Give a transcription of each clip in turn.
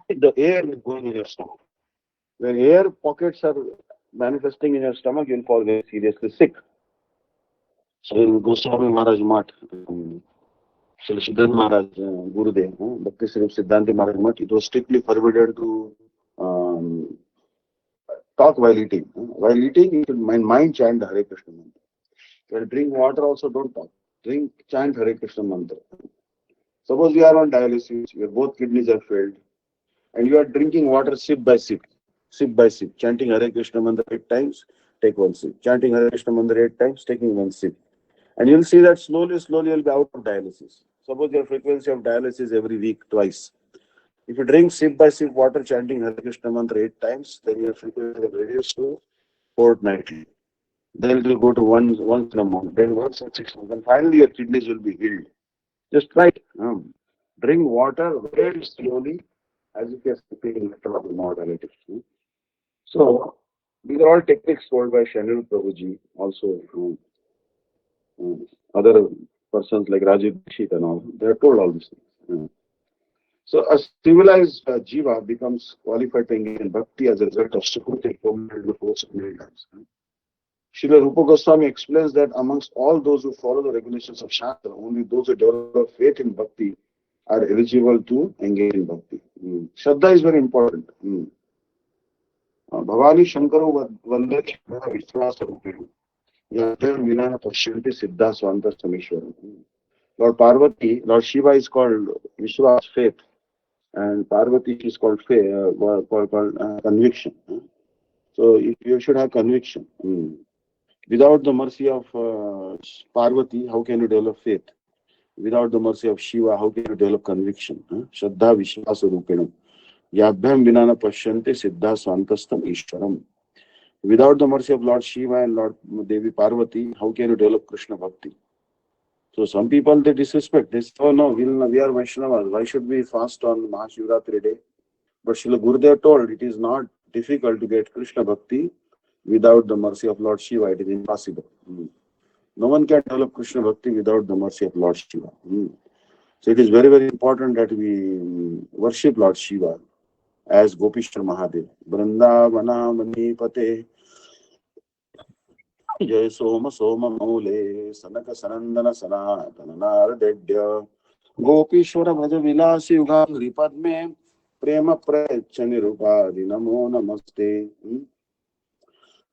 the air is going in your stomach. When air pockets are manifesting in your stomach, you'll fall very seriously sick. So in Goswami Maharaj Math, Sri Siddhant Maharaj, Gurudev, Bhakti Sri Siddhanti Maharaj Math, it was strictly forbidden to um, talk while eating. While eating, you should mind chant the Hare Krishna mantra. When drink water, also don't talk. Drink, chant Hare Krishna mantra. Suppose you are on dialysis, your both kidneys are failed, and you are drinking water sip by sip, chanting Hare Krishna mantra 8 times, take one sip. Chanting Hare Krishna mantra 8 times, taking one sip. And you'll see that slowly you'll be out of dialysis. Suppose your frequency of dialysis every week, twice. If you drink sip by sip water chanting Hare Krishna mantra 8 times, then your frequency will reduce to fortnightly. Then it will go to once in a month, then once in 6 months, and finally your kidneys will be healed. Just try it. Drink water very slowly, as if you're sipping nectar of immortality. So these are all techniques told by Shanil Prabhuji, also um, other persons like Rajiv Dixit and all. They are told all these things. So a civilized jiva becomes qualified to engage in bhakti as a result of Sukruti formulated in the course of many times. Srila Rupa Goswami explains that amongst all those who follow the regulations of Shastra, only those who develop faith in bhakti are eligible to engage in bhakti. Shraddha is very important. Bhavani Shankaru Vandari Vishwasa Rupiru. Yadhar Vinana Pashyanti Siddha Swanta Samishwaram. Lord Parvati, Lord Shiva is called Vishwas, faith, and Parvati is called faith, called conviction. So you should have conviction. Without the mercy of Parvati, how can you develop faith? Without the mercy of Shiva, how can you develop conviction? Shraddha Vishwasa Rupinam. Yabhyam Vinana Pashyante Siddha Swantastam Ishwaram. Without the mercy of Lord Shiva and Lord Devi Parvati, how can you develop Krishna Bhakti? So some people, they disrespect. They say, oh no, we are Vaishnavas. Why should we fast on Mahashivratri day? But Srila Gurudev told it is not difficult to get Krishna Bhakti without the mercy of Lord Shiva. It is impossible. No one can develop Krishna Bhakti without the mercy of Lord Shiva. So it is very important that we worship Lord Shiva as Gopishwar Mahadev. Vrindavana Manipate Jai Soma Soma Maule Sanaka Sanandana Sanatana Naradedya Gopishwara Bhaja Vilasi Yugam Ripadme Prema Prachani Rupadi Namo Namaste.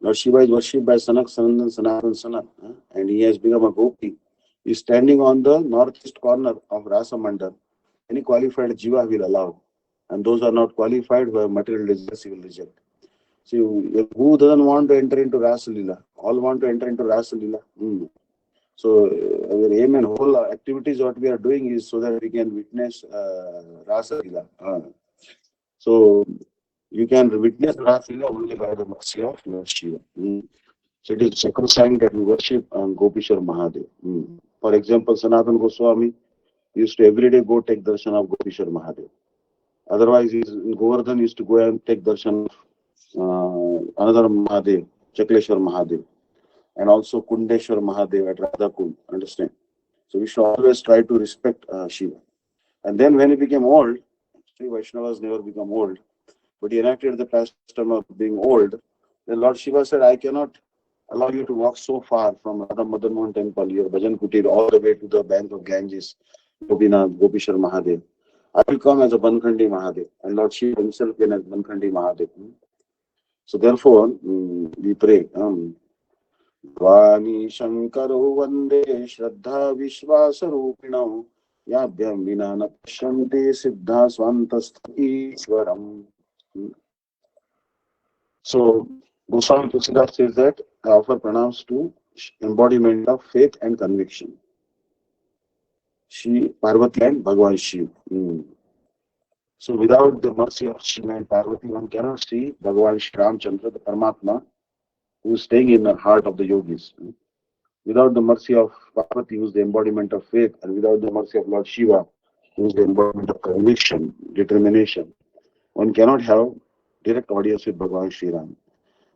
Lord Shiva is worshipped by Sanak Sanandan Sanatan Sanat, and he has become a gopi. He is standing on the northeast corner of Rasa Mandal. Any qualified jiva will allow, and those who are not qualified who have material desires, he will reject. See, who doesn't want to enter into Rasa Lila? All want to enter into Rasa Lila. So, our aim and whole activities what we are doing is so that we can witness Rasa Lila. So, you can witness Rasa Lila only by the mercy of Lord Shiva. So, it is sacrosanct that we worship Gopishwar Mahadev. For example, Sanatan Goswami used to every day go take darshan of Gopishwar Mahadev. Otherwise, Govardhan used to go and take darshan of another Mahadev, Chakleshwar Mahadev, and also Kundeshwar Mahadev at Radhakund. Understand? So we should always try to respect Shiva. And then when he became old, Sri Vaishnavas never become old, but he enacted the pastime of being old. Then Lord Shiva said, I cannot allow you to walk so far from Radha Madan Mohan temple, your Bhajan Kutir, all the way to the bank of Ganges, Gopinath, Gopishwar Mahadev. I will come as a Bankhandi Mahadev, and Lord Shiva himself came as Bankhandi Mahadev. So therefore, we pray. Vani Shankaro Vande Shraddha Vishwasa Rupinam Yabhyam Vinana Pashanti Siddha Swantasthaishwaram. So Goswami Tulsidas says that I offer pranams to embodiment of faith and conviction. Shri Parvati and Bhagavan Shiv. So without the mercy of Shiva and Parvati, one cannot see Bhagavan Shri Ramchandra, the Paramatma, who is staying in the heart of the yogis. Without the mercy of Parvati, who is the embodiment of faith, and without the mercy of Lord Shiva, who is the embodiment of conviction, determination, one cannot have direct audience with Bhagavan Shri Ram.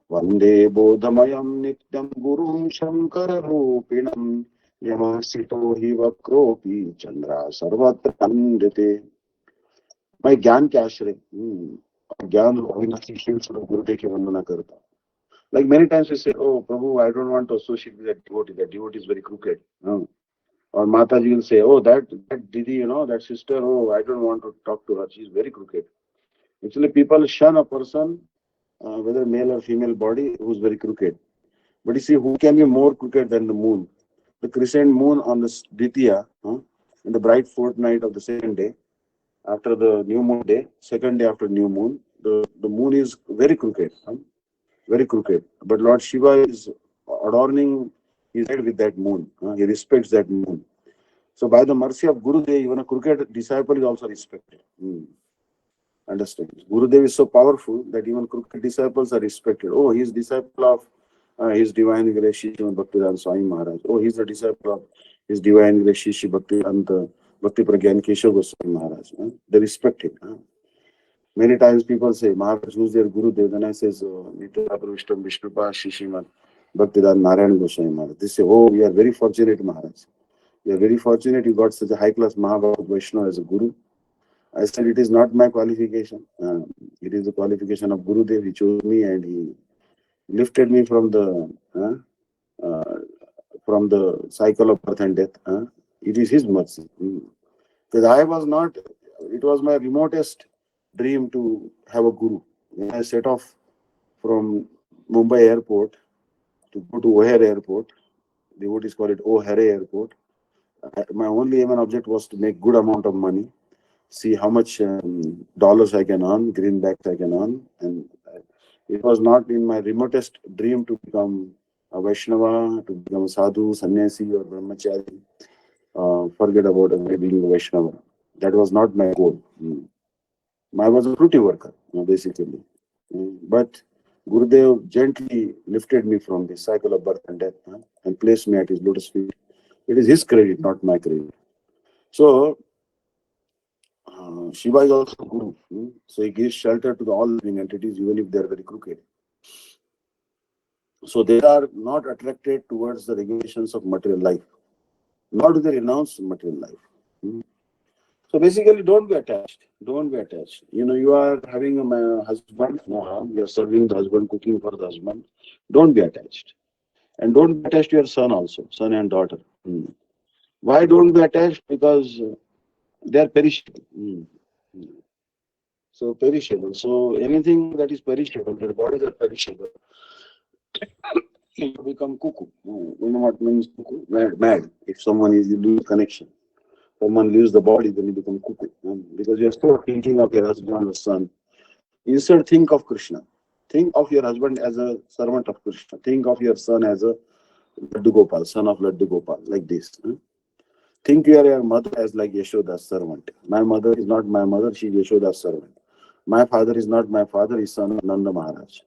Vande bodhamayam nityam gurum shankara rupinam yamasito hi vakropi chandra sarvatra kandite. मैं ज्ञान के आश्रय ज्ञान अविनाशी शिव स्वरूप गुरुदेव की वंदना करता हूँ. Like many times we say, oh Prabhu, I don't want to associate with that devotee. That devotee is very crooked. Or Mataji will say, oh that Didi, that sister, oh I don't want to talk to her. She is very crooked. Actually, people shun a person, whether male or female body, who is very crooked. But you see, who can be more crooked than the moon? The crescent moon on the Ditiya, in the bright fortnight of the second day, after the new moon day, second day after new moon, the moon is very crooked. Very crooked. But Lord Shiva is adorning his head with that moon. He respects that moon. So by the mercy of Gurudev, even a crooked disciple is also respected. Understand? Gurudev is so powerful that even crooked disciples are respected. Oh, he is disciple of His Divine Grace Shri Bhaktivedanta Swami Maharaj. Oh, he is the disciple of His Divine Grace Shri Bhaktivedanta Bhakti Pragyan Keshav Goswami Maharaj. They respect him. Many times people say, Maharaj, who's their Gurudev? Then I say, Nitya Vishnu Vishnupa Shishima Bhaktivedanta Narayan Goswami Maharaj. They say, oh, we are very fortunate, Maharaj. We are very fortunate you got such a high-class Mahabharata Vaishnava as a Guru. I said, it is not my qualification. It is the qualification of Gurudev. He chose me and he lifted me from the cycle of birth and death. It is his mercy. Because I was not, it was my remotest dream to have a Guru. When I set off from Mumbai airport to go to O'Hare airport, devotees call it O'Hare airport, my only aim and object was to make good amount of money, see how much dollars I can earn, greenbacks I can earn, and it was not in my remotest dream to become a Vaishnava, to become a sadhu, sannyasi or brahmachari. Forget about being a Vaishnava. That was not my goal. I was a fruity worker, basically. But Gurudev gently lifted me from the cycle of birth and death and placed me at his lotus feet. It is his credit, not my credit. So, Shiva is also Guru. So he gives shelter to all living entities, even if they are very crooked. So they are not attracted towards the regulations of material life, nor do they renounce material life. So basically, don't be attached. Don't be attached. You are having a husband, no harm. You are serving the husband, cooking for the husband. Don't be attached. And don't be attached to your son also, son and daughter. Why don't be attached? Because they are perishable. So perishable. So anything that is perishable, their bodies are perishable. You become cuckoo. You know what means cuckoo? Mad. If someone is lose connection, someone leaves the body, then you become cuckoo. Because you are still thinking of your husband or son. Instead, think of Krishna. Think of your husband as a servant of Krishna. Think of your son as a Laddu Gopal, son of Laddu Gopal, like this. Think you are your mother as like Yashoda's servant. My mother is not my mother, she is Yashoda's servant. My father is not my father, he is son of Nanda Maharaj.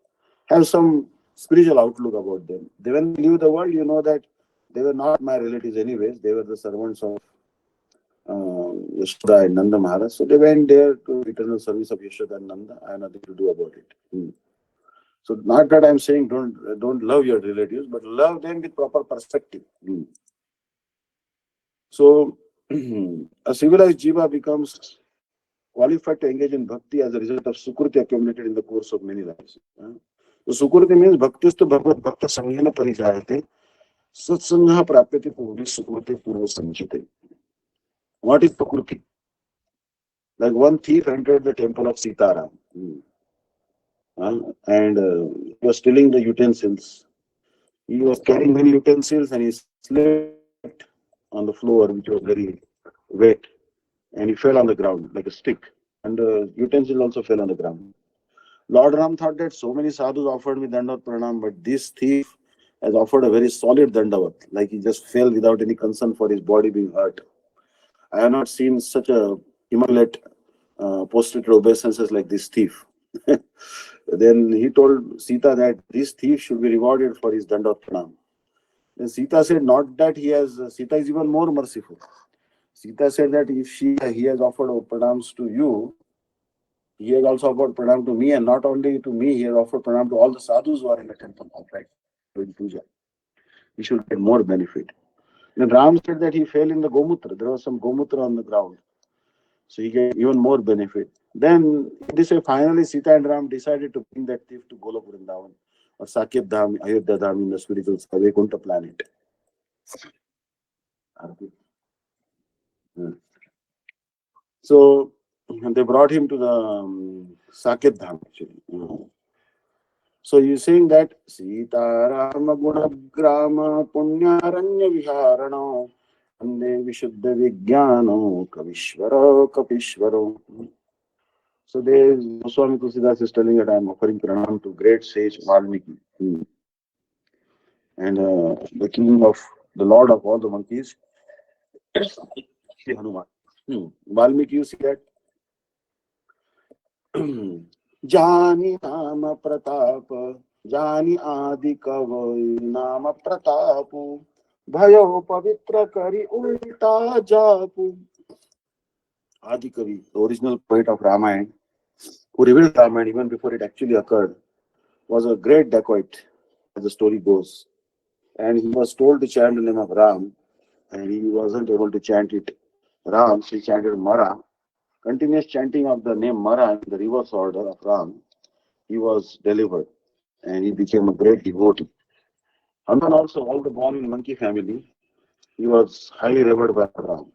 Have some spiritual outlook about them. When they leave the world, you know that they were not my relatives anyways. They were the servants of Yashoda and Nanda Maharaj. So they went there to eternal service of Yashoda and Nanda. I have nothing to do about it. So not that I'm saying don't love your relatives, but love them with proper perspective. So a civilized jiva becomes qualified to engage in bhakti as a result of sukruti accumulated in the course of many lives. So sukruti means bhaktistu bhagavad bhakta sanghena parijayate satsangha prapyate purvi sukruti purva sanchite. What is sukruti? Like one thief entered the temple of Sitaram and he was stealing the utensils. He was carrying many utensils and he slipped on the floor, which was very wet, and he fell on the ground like a stick. And the utensils also fell on the ground. Lord Ram thought that so many sadhus offered me dandavat pranam, but this thief has offered a very solid dandavat, like he just fell without any concern for his body being hurt. I have not seen such a immaculate posted obeisances like this thief. Then he told Sita that this thief should be rewarded for his dandavat pranam. Then Sita said, not that Sita is even more merciful. Sita said that if he has offered pranams to you, he has also offered pranam to me, and not only to me, he has offered pranam to all the sadhus who are in the temple outright doing puja. He should get more benefit. Then Ram said that he fell in the Gomutra. There was some Gomutra on the ground. So he get even more benefit. Then this way, finally Sita and Ram decided to bring that thief to Golok Vrindavan or Saket Dham, Ayodhya Dham in the spiritual Vaikuntha planet. So they brought him to the Saket Dham actually. So you're saying that Sita Rama Gunagrama Punyaranya Viharano Ande Vishuddha Vijnano Kapishvaro. So there Goswami Tulsidas is telling that I am offering pranam to great sage Valmiki. And the king of the lord of all the monkeys, Shri Hanuman. Valmiki, you see that? Jani Nama Pratap, Jani Adi Kavai Nama Pratapu, Bhayo Pavitra Kari Ulta Japu. Adi Kavi, the original poet of Ramayana, who revealed Ramayana even before it actually occurred, was a great dacoit, as the story goes. And he was told to chant the name of Ram, and he wasn't able to chant it Ram, so he chanted Mara. Continuous chanting of the name Mara in the reverse order of Ram, he was delivered and he became a great devotee. Hanuman also, although born in monkey family, he was highly revered by Ram.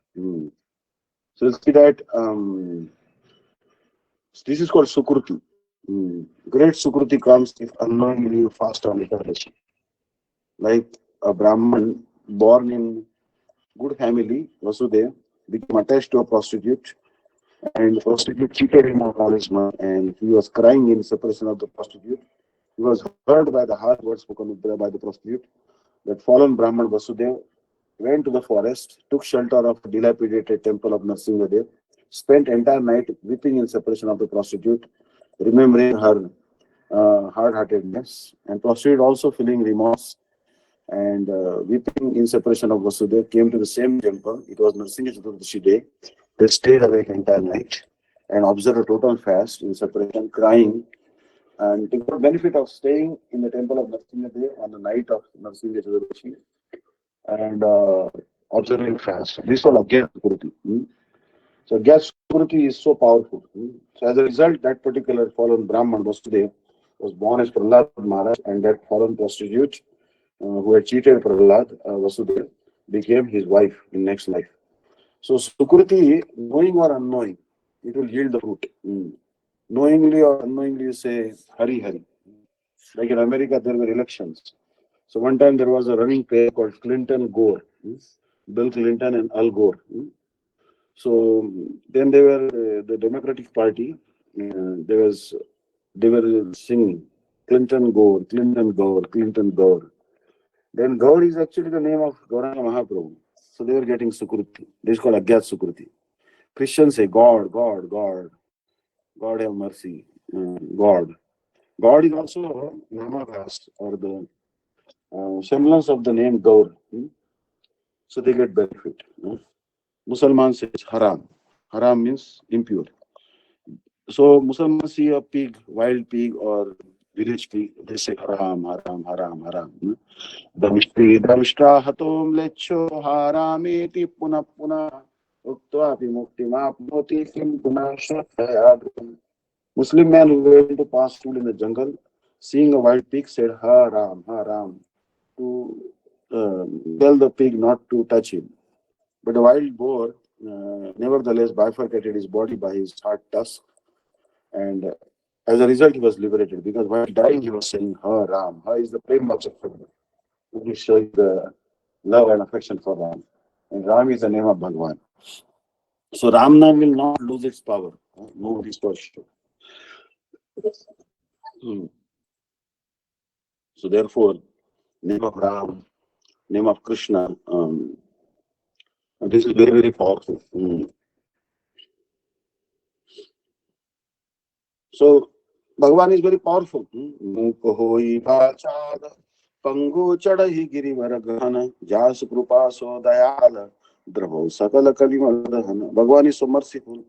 So you see that this is called Sukruti. Great Sukruti comes if unknowingly you fast on Ekadashi. Like a Brahman born in good family, Vasudev, became attached to a prostitute, and the prostitute cheated him of all his money, and he was crying in separation of the prostitute. He was heard by the harsh words spoken by the prostitute. That fallen Brahman Vasudev went to the forest, took shelter of a dilapidated temple of Narsingadev, spent entire night weeping in separation of the prostitute, remembering her hard-heartedness, and prostitute also feeling remorse and weeping in separation of Vasudev came to the same temple. It was Narsinga Chaturdashi day. They stayed awake entire night and observed a total fast in separation, crying, and they got benefit of staying in the temple of Narsingadev on the night of Narsinga Chaturdashi and observing fast. This was Agya Sukriti. So Agya Sukriti is so powerful. So as a result, that particular fallen Brahman Vasudev was born as Prahlad Maharaj, and that fallen prostitute who had cheated Prahlad Vasudev became his wife in next life. So Sukriti, knowing or unknowing, it will yield the fruit. Knowingly or unknowingly, you say Hari Hari. Like in America, there were elections. So one time there was a running pair called Clinton Gore, Bill Clinton and Al Gore. So then they were the Democratic Party. They were singing Clinton Gore, Clinton Gore, Clinton Gore. Then Gaur is actually the name of Gauranga Mahaprabhu. So they were getting Sukruti. This is called Agyat Sukruti. Christians say God, God, God. God have mercy. God. God is also Namakas or the semblance of the name Gaur. So they get benefit. Musalman says haram. Haram means impure. So Musalman see a pig, wild pig or village pig, they say haram, haram, haram, haram. Damishtrahatom lecho harameti puna puna uktvapi muktimapnoti kim puna shraddhayadram. Muslim man who went to pass through in the jungle, seeing a wild pig, said haram, haram, to tell the pig not to touch him. But the wild boar nevertheless bifurcated his body by his hard tusk, and as a result he was liberated, because while dying he was saying haram. Ha is the prem bhaksha, which is showing the love and affection for Ram. And Ram is the name of Bhagwan. So Ram Nam will not lose its power. No, this for sure. Hmm. So therefore, name of Ram, name of Krishna, this is very, very powerful. So Bhagwan is very powerful. Pangu chadahi girivar gahana, jas krupa so dayala, drabho sakala kalimadahana. Bhagwan is so merciful.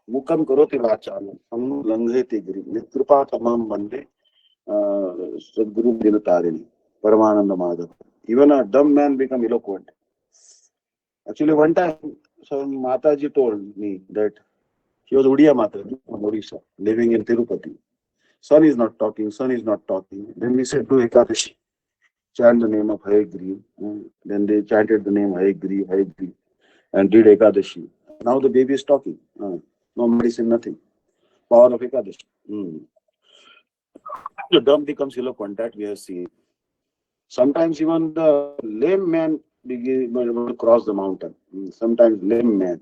Mukam karoti vachala, pangu langheti giri, nitkrupa tamam bande, Sadguru Dinatarini, Paramananda Madhava. Even a dumb man become eloquent. Actually, one time, some Mataji told me that She was Udiya Mata from Odisha, living in Tirupati. Son is not talking, son is not talking. Then we said, do Ekadashi. Chant the name of Hayagri. Then they chanted the name Hayagri, Hayagri, and did Ekadashi. Now the baby is talking. No medicine, nothing. Power of Ekadashi. The dumb becomes eloquent, that we have seen. Sometimes even the lame man will cross the mountain. Sometimes lame man.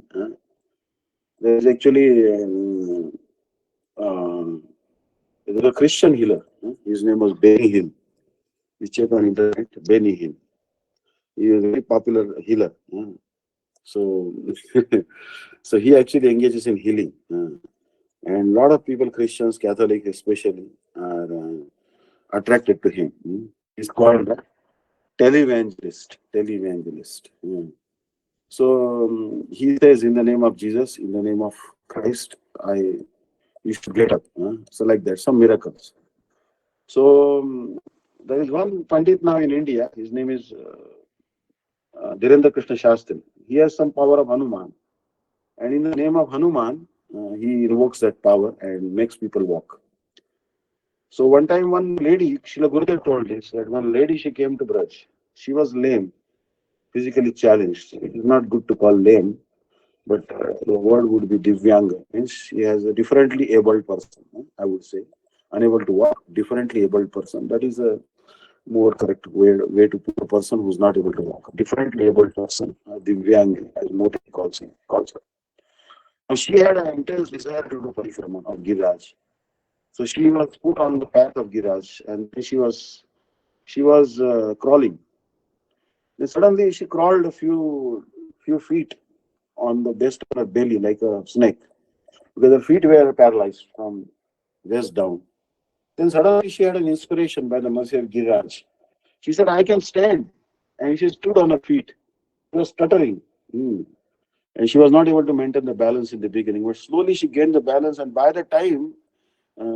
There is actually a Christian healer. His name was Benny Hill. You check on internet, Benny Hill. He is a very popular healer. So, so he actually engages in healing. And a lot of people, Christians, Catholic especially, are attracted to him. He's called a televangelist. Televangelist. So he says, in the name of Jesus, in the name of Christ, you should get up. So like that, some miracles. So there is one Pandit now in India. His name is Dhirendra Krishna Shastri. He has some power of Hanuman. And in the name of Hanuman, he invokes that power and makes people walk. So one time, one lady, Srila Gurudev told this, that one lady, she came to Braj. She was lame, physically challenged. It is not good to call lame, but the word would be Divyanga. Means she has a differently abled person, I would say. Unable to walk, differently abled person. That is a more correct way to put a person who is not able to walk. Differently abled person, Divyanga, as Modi calls her. Now she had an intense desire to do parikrama of Giraj. So she was put on the path of Giraj, and she was crawling. Then suddenly she crawled a few feet on the best of her belly like a snake, because her feet were paralyzed from waist down. Then suddenly she had an inspiration by the mercy of Giraj. She said, I can stand. And she stood on her feet. She was stuttering. And she was not able to maintain the balance in the beginning. But slowly she gained the balance. And by the time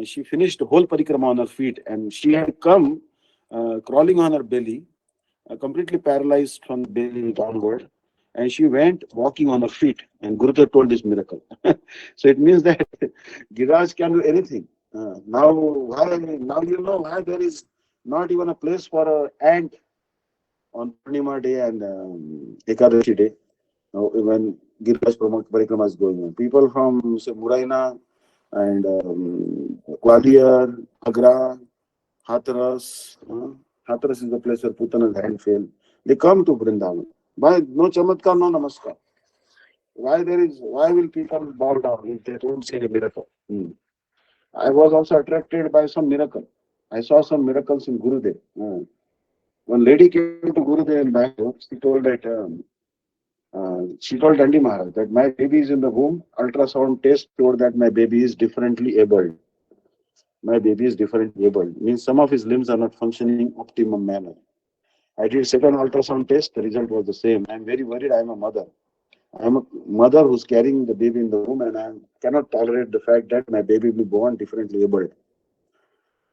she finished the whole parikrama on her feet, and she had come crawling on her belly, completely paralyzed from the belly downward. And she went walking on her feet. And Gurudev told this miracle. So it means that Giraj can do anything. Now you know why there is not even a place for an ant on Purnima day and Ekadashi day, when Giraj Parikrama is going on. People from, say, Muraina and Gwalior, Agra, Hathras. Hathras is the place where Putana's hand fell. They come to Vrindavan. Why no chamatkar, no namaskar? Why will people bow down if they don't see a miracle? I was also attracted by some miracle. I saw some miracles in Gurudev. One lady came to Gurudev in Bangalore. She told Dandi Maharaj that my baby is in the womb. Ultrasound test showed that my baby is differently abled. My baby is differently abled. Means some of his limbs are not functioning optimum manner. I did second ultrasound test. The result was the same. I am very worried. I am a mother. I am a mother who's carrying the baby in the womb, and I cannot tolerate the fact that my baby will be born differently abled.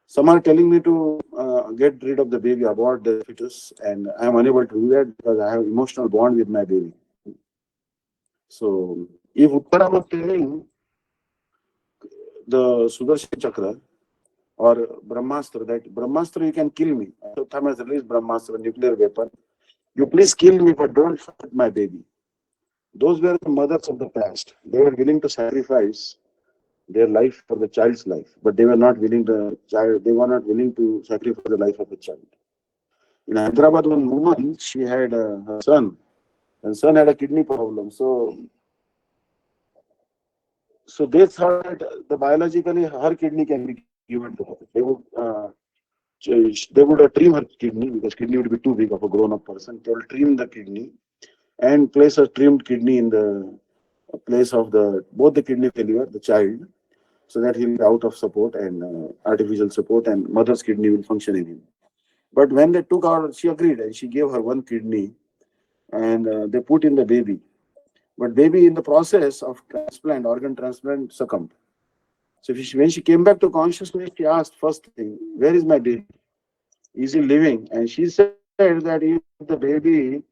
Some are telling me to get rid of the baby, abort the fetus, and I am unable to do that because I have emotional bond with my baby. So, if Uttara was telling the Sudarshan Chakra or Brahmastra, that Brahmastra, you can kill me. Ashwatthama has released Brahmastra, nuclear weapon. You please kill me, but don't hurt my baby. Those were the mothers of the past. They were willing to sacrifice their life for the child's life, but they were not willing to sacrifice the life of the child. In Hyderabad, one woman, she had her son, and son had a kidney problem. So they thought that biologically her kidney can be given to her. They would trim her kidney because kidney would be too big of a grown-up person. They will trim the kidney and place a trimmed kidney in the place of both the kidney failure, the child, so that he will be out of support and artificial support, and mother's kidney will function in him. But when they took her, she agreed and she gave her one kidney, and they put in the baby. But baby, in the process of organ transplant, succumbed. So when she came back to consciousness, she asked first thing, where is my baby? Is he living? And she said that if the baby,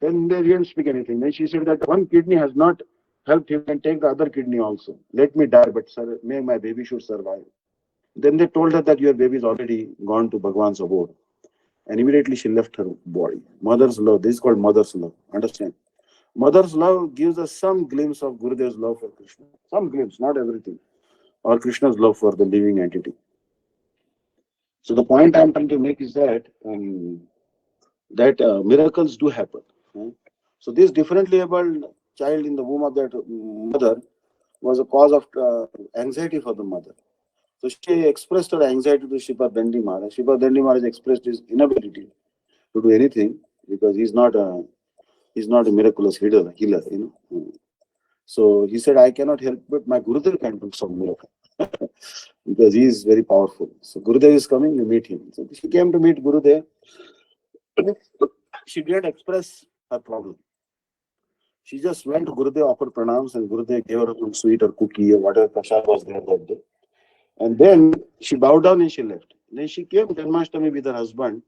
then they didn't speak anything. Then she said that one kidney has not helped him and take the other kidney also. Let me die, but sir, may my baby should survive. Then they told her that your baby is already gone to Bhagwan's abode. And immediately she left her body. Mother's love, this is called mother's love. Understand? Mother's love gives us some glimpse of Gurudev's love for Krishna. Some glimpse, not everything. Or Krishna's love for the living entity. So the point I'm trying to make is that miracles do happen. So this differently abled child in the womb of that mother was a cause of anxiety for the mother. So she expressed her anxiety to Shripa Dandi Maharaj. Shripa Dandi Maharaj expressed his inability to do anything because he's not a miraculous healer. So he said, I cannot help, but my Gurudev can do some miracle because he is very powerful. So Gurudev is coming, you meet him. So she came to meet Gurudev. She didn't express her problem. She just went to Gurudev, offered pranams, and Gurudev gave her some sweet or cookie or whatever prasad was there that day. And then she bowed down and she left. Then she came to Janmashtami with her husband,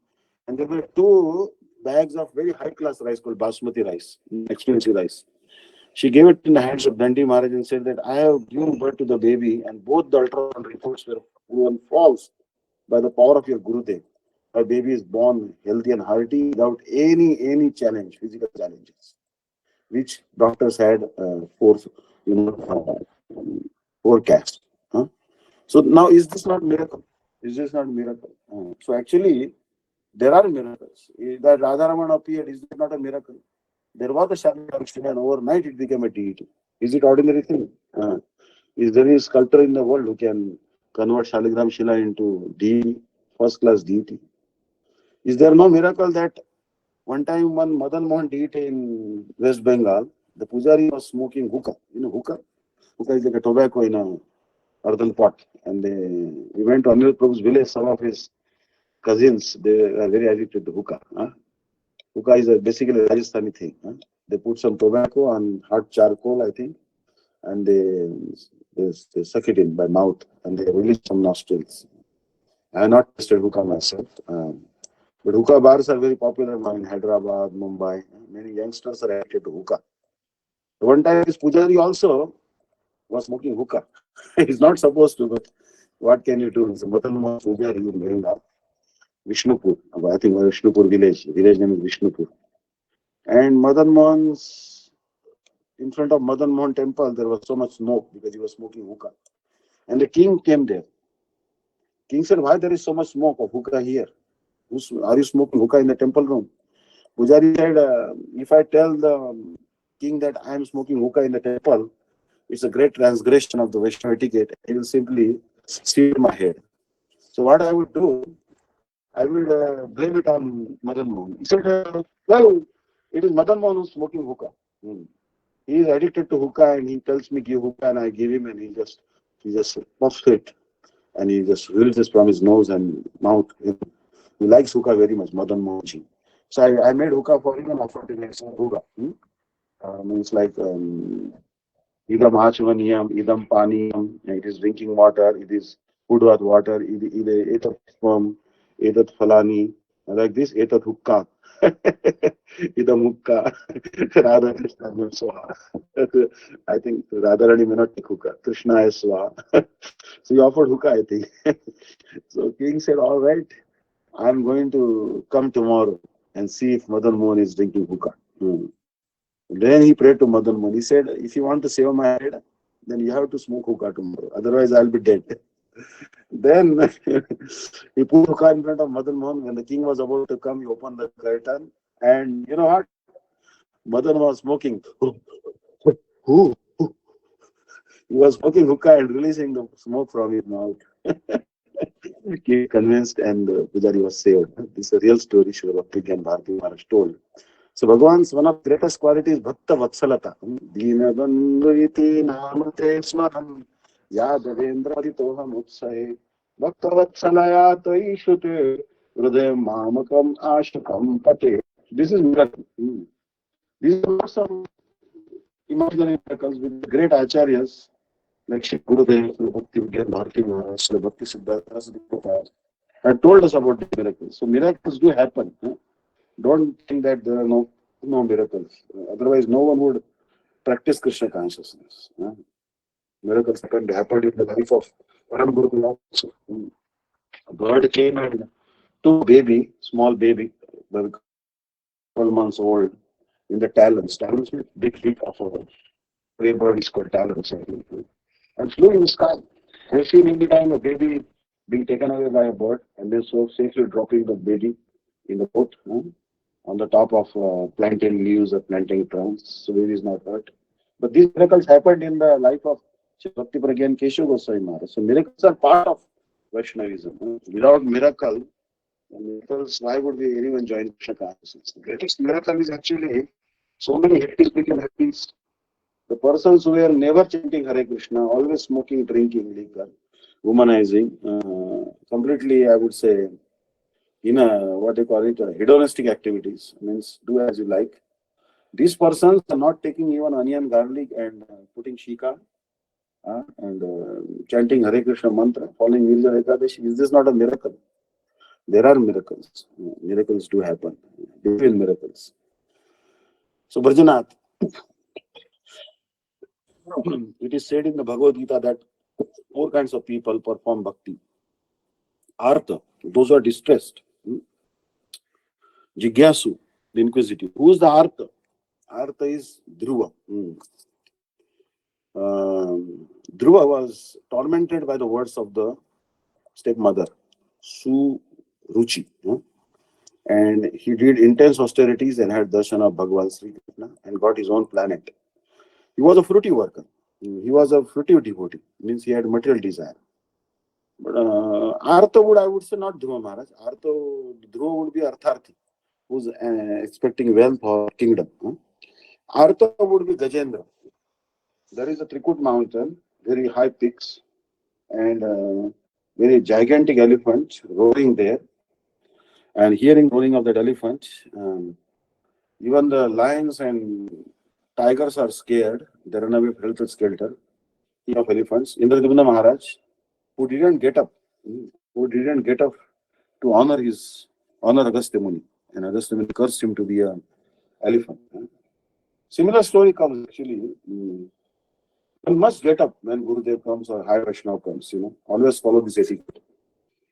and there were 2 bags of very high class rice called basmati rice, expensive rice. She gave it in the hands of Dandi Maharaj and said that I have given birth to the baby, and both the ultrasound reports were proven false by the power of your Gurudev. Her baby is born healthy and hearty without any challenge, physical challenges, which doctors had forecast. Huh? So now, is this not miracle? Is this not miracle? So actually, there are miracles. That Radharaman appeared, is that not a miracle? There was a Shalagram and overnight it became a deity. Is it ordinary thing? Is there any sculptor in the world who can convert Shaligram Shila into deity, first class deity? Is there no miracle that one time one Madan Mohan deity in West Bengal, the Pujari was smoking hookah. You know hookah? Hookah is like a tobacco in a earthen pot. And he went to Anil Prabhu's village, some of his cousins, they are very addicted to hookah. Hookah is basically a Rajasthani thing. They put some tobacco on hot charcoal, I think, and they suck it in by mouth and they release some nostrils. I have not tasted hookah myself, but hookah bars are very popular now in Hyderabad, Mumbai. Many youngsters are addicted to hookah. One time, this Pujari also was smoking hookah. He's not supposed to, but what can you do? It's a Madan Mohan Pujari in Bengal, Vishnupur. I think Vishnupur village name is Vishnupur. And Madan Mohan's, in front of Madan Mohan temple, there was so much smoke because he was smoking hookah. And the king came there. King said, why there is so much smoke of hookah here? Are you smoking hookah in the temple room? Pujari said, if I tell the king that I am smoking hookah in the temple, it's a great transgression of the Vaishnava etiquette. He will simply sear my head. So what I would do, I would blame it on Madan Mohan. He said, well, it is Madan Mohan who's smoking hookah. He is addicted to hookah and he tells me give hookah and I give him and he just puffs it and he just releases from his nose and mouth. He likes hookah very much, Madan Mohanji. So I made hookah for him and offered him some hookah. Means like idam Achavaniyam, idam Paniyam, it is drinking water, it is food water, etat sperm, etat falani, like this, etat hookah. Idam hookah. Radha Krishna Swaha. I think Radharani may not take hookah. Krishna is Swaha. So he offered hookah, I think. So king said, all right, I'm going to come tomorrow and see if Madan Mohan is drinking hookah. Then he prayed to Madan Mohan. He said, if you want to save my head, then you have to smoke hookah tomorrow. Otherwise, I'll be dead. Then he put hookah in front of Madan Mohan. When the king was about to come, he opened the curtain. And you know what? Madan was smoking. Who? He was smoking hookah and releasing the smoke from his mouth. He convinced and Pujari was saved. This is a real story Srila Bhakti and Bharati Maharaj told. So Bhagavan's one of the greatest qualities is Bhakta Vatsalata. Dina Bandhuiti Namate Smaram Yadavendra Aditoham Utsahe Bhakta Vatsalaya Taishute Hridayam Mamakam Ashakam Pate. This is miracle. These are not some imaginary miracles with great acharyas like Shri Gurudev, Bhakti Vigyan Bharati Maharaj, Bhakti Siddhartha Prabhupada had told us about the miracles. So miracles do happen. Don't think that there are no miracles. Otherwise, no one would practice Krishna consciousness. Miracles happened in the life of Param Guru also. A bird came and took a baby, small baby, maybe 12 months old, in the talons. Talons means big feet of a prey bird is called talons. And flew in the sky. I've seen any time a baby being taken away by a bird and then so safely dropping the baby in the boat on the top of plantain leaves or plantain trunks. So baby is not hurt. But these miracles happened in the life of Bhakti Pragyan Keshav Goswami Maharaj. So miracles are part of Vaishnavism. Without miracles, why would we anyone join Krishna consciousness? The greatest miracle is actually so many hippies became hippies. The persons who were never chanting Hare Krishna, always smoking, drinking, liquor, womanizing, completely, I would say, in a, what they call it, hedonistic activities, means do as you like. These persons are not taking even onion, garlic and putting shika and chanting Hare Krishna mantra, following Nirjala Ekadashi. Is this not a miracle? There are miracles. Miracles do happen. Divine miracles. So, Bharjanath, it is said in the Bhagavad Gita that four kinds of people perform bhakti. Artha, those who are distressed. Jigyasu, the inquisitive. Who is the Artha? Artha is Dhruva. Dhruva was tormented by the words of the stepmother, Suruchi. And he did intense austerities and had darshan of Bhagavan Sri Krishna and got his own planet. He was a fruity worker. He was a fruitive devotee. Means he had material desire. But Artha would, I would say, not Dhruva Maharaj. Dhruva would be Artharthi, who's expecting wealth or kingdom. Artha would be Gajendra. There is a Trikut mountain, very high peaks, and very gigantic elephant roaring there. And hearing roaring of that elephant, even the lions and tigers are scared. They run away helter skelter of elephants. Indradumna Maharaj, who didn't get up to honor Agastya Muni, and Agastya Muni cursed him to be an elephant. Similar story comes actually. One must get up when Gurudev comes or High Vaishnava comes. Always follow this etiquette.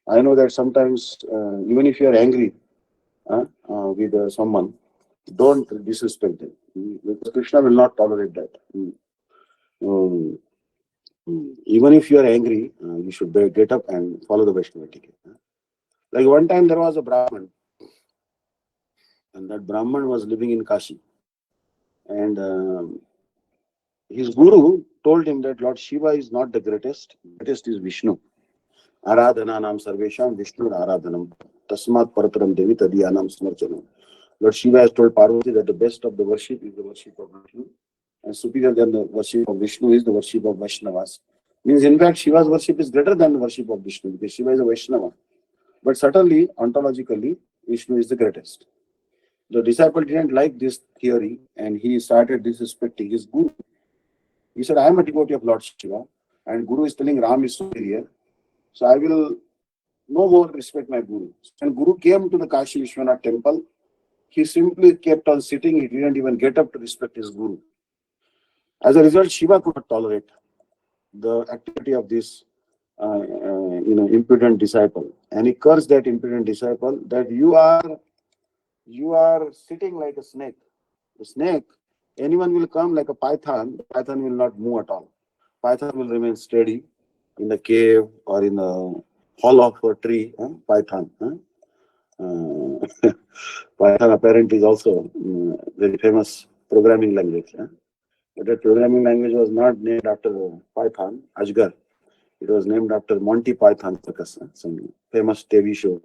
I know that sometimes, even if you are angry with someone, don't disrespect them, because Krishna will not tolerate that. Even if you are angry, you should get up and follow the Vaishnava etiquette. Like one time there was a Brahman, and that Brahman was living in Kashi, and his guru told him that Lord Shiva is not the greatest is Vishnu. Aradhananam sarvesham Vishnu aradhanam tasmat parataram devi tadiyanam smarchanam. Lord Shiva has told Parvati that the best of the worship is the worship of Vishnu, and superior than the worship of Vishnu is the worship of Vaishnavas. Means in fact Shiva's worship is greater than the worship of Vishnu, because Shiva is a Vaishnava. But certainly, ontologically, Vishnu is the greatest. The disciple didn't like this theory and he started disrespecting his guru. He said, I am a devotee of Lord Shiva, and Guru is telling Ram is superior, so I will no more respect my Guru. When Guru came to the Kashi Vishwanath temple, he simply kept on sitting. He didn't even get up to respect his Guru. As a result, Shiva could not tolerate the activity of this impudent disciple, and he cursed that impudent disciple that you are sitting like a snake. The snake, anyone will come like a python. The python will not move at all. Python will remain steady in the cave or in the hole of a tree. Python. Python apparently is also very famous programming language. But that programming language was not named after Python, Ajgar. It was named after Monty Python Circus, some famous TV show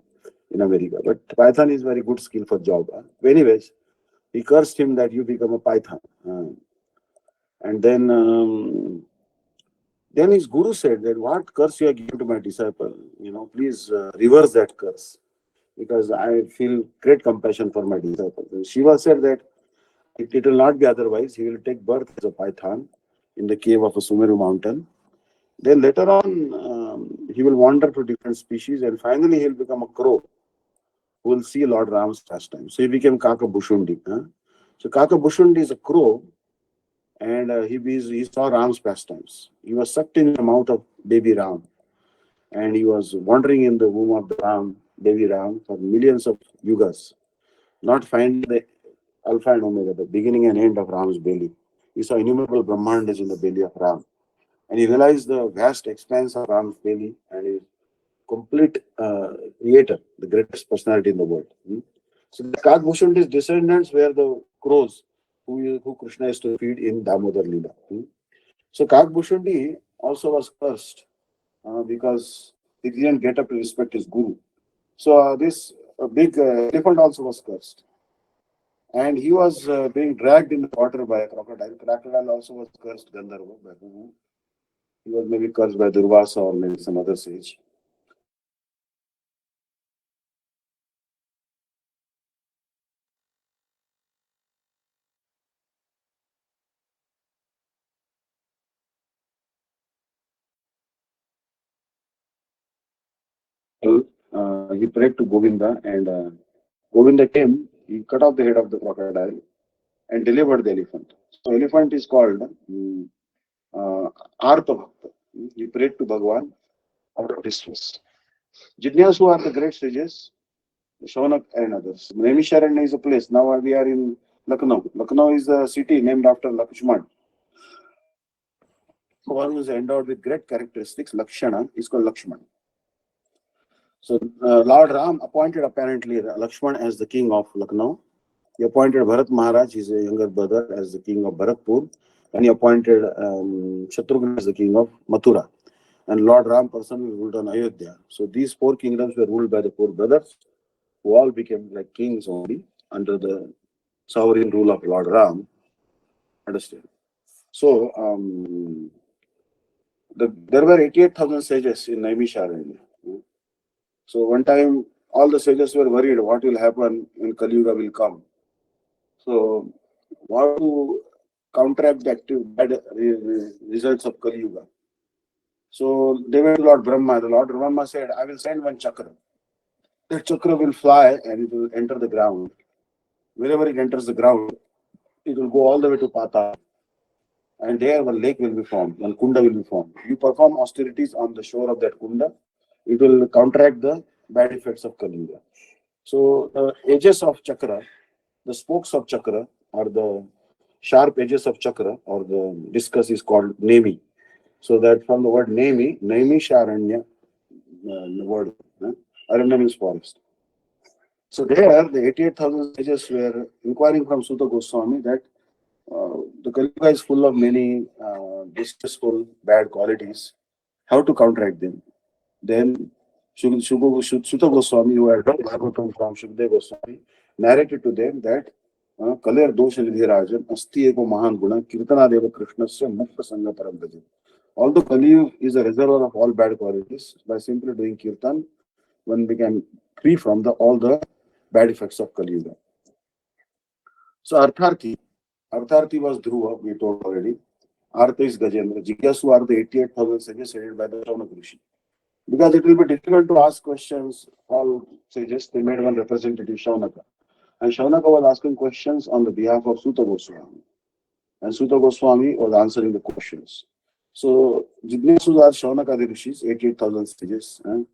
in America. But Python is very good skill for job. Anyways, he cursed him that you become a Python. And then his guru said that what curse you are giving to my disciple, please reverse that curse, because I feel great compassion for my disciple. And Shiva said that it will not be otherwise. He will take birth as a python in the cave of a Sumeru mountain. Then later on, he will wander to different species, and finally he will become a crow who will see Lord Ram's pastime. So he became Kaka Bushundi. So Kaka Bushundi is a crow and he saw Ram's pastimes. He was sucked in the mouth of baby Ram, and he was wandering in the womb of the Ram, baby Ram, for millions of yugas, not finding the Alpha and Omega, the beginning and end of Ram's belly. He saw innumerable Brahmandas in the belly of Ram, and he realized the vast expanse of Ram's belly and his complete creator, the greatest personality in the world. So the Kakbhushanti's descendants were the crows who Krishna used to feed in Damodar Leela. So Kakbhushanti also was cursed because he didn't get up to respect his guru. So this big elephant also was cursed. And he was being dragged in the water by a crocodile. Crocodile also was cursed Gandharva by who? He was maybe cursed by Durvasa or maybe some other sage. He prayed to Govinda, and Govinda came. He cut off the head of the crocodile and delivered the elephant. So elephant is called Artha Bhakta. He prayed to Bhagwan out of distress. Jidnyasu are the great sages, Shaunak and others. Naimisharanya is a place. Now we are in Lucknow. Lucknow is a city named after Lakshman. One who is endowed with great characteristics, Lakshana, is called Lakshman. So Lord Ram appointed apparently Lakshman as the king of Lucknow. He appointed Bharat Maharaj, his younger brother, as the king of Bharatpur, and he appointed Shatrughan as the king of Mathura. And Lord Ram personally ruled on Ayodhya. So these four kingdoms were ruled by the four brothers, who all became like kings only under the sovereign rule of Lord Ram. Understand? So there were 88,000 sages in Naimisharanya. So one time all the sages were worried what will happen when Kali Yuga will come. So what to counteract the bad results of Kali Yuga. So they went to Lord Brahma. The Lord Brahma said, I will send one chakra. That chakra will fly and it will enter the ground. Wherever it enters the ground, it will go all the way to Pata. And there one lake will be formed, one kunda will be formed. You perform austerities on the shore of that kunda, it will counteract the bad effects of Kali Yuga. So the edges of chakra, the spokes of chakra, or the sharp edges of chakra, or the discus is called Nemi. So that from the word Nemi, Nemi Sharanya, the word Aranya means forest. So there, the 88,000 sages were inquiring from Sutta Goswami that the Kali Yuga is full of many distressful, bad qualities. How to counteract them? Then Sutta Goswami, who had heard Bhagavatam from Shukdev Goswami, narrated to them that Kaler Dosha Nidhi Rajan Asti Eko Mahan Guna Kirtana Deva Krishnasya Mukta Sangha Param Bhajan. Although Kali Yuga is a reservoir of all bad qualities, by simply doing kirtan, one became free from all the bad effects of Kali Yuga. So Artharthi was Dhruva, we told already. Artha is Gajendra. Jigyasu are the 88,000 sages headed by the Shaunak Rishi. Because it will be difficult to ask questions, all sages, they made one representative, Shaunaka. And Shaunaka was asking questions on the behalf of Sutta Goswami. And Sutta Goswami was answering the questions. So Jignesu are Shaunaka the Rishis, 88,000 sages. And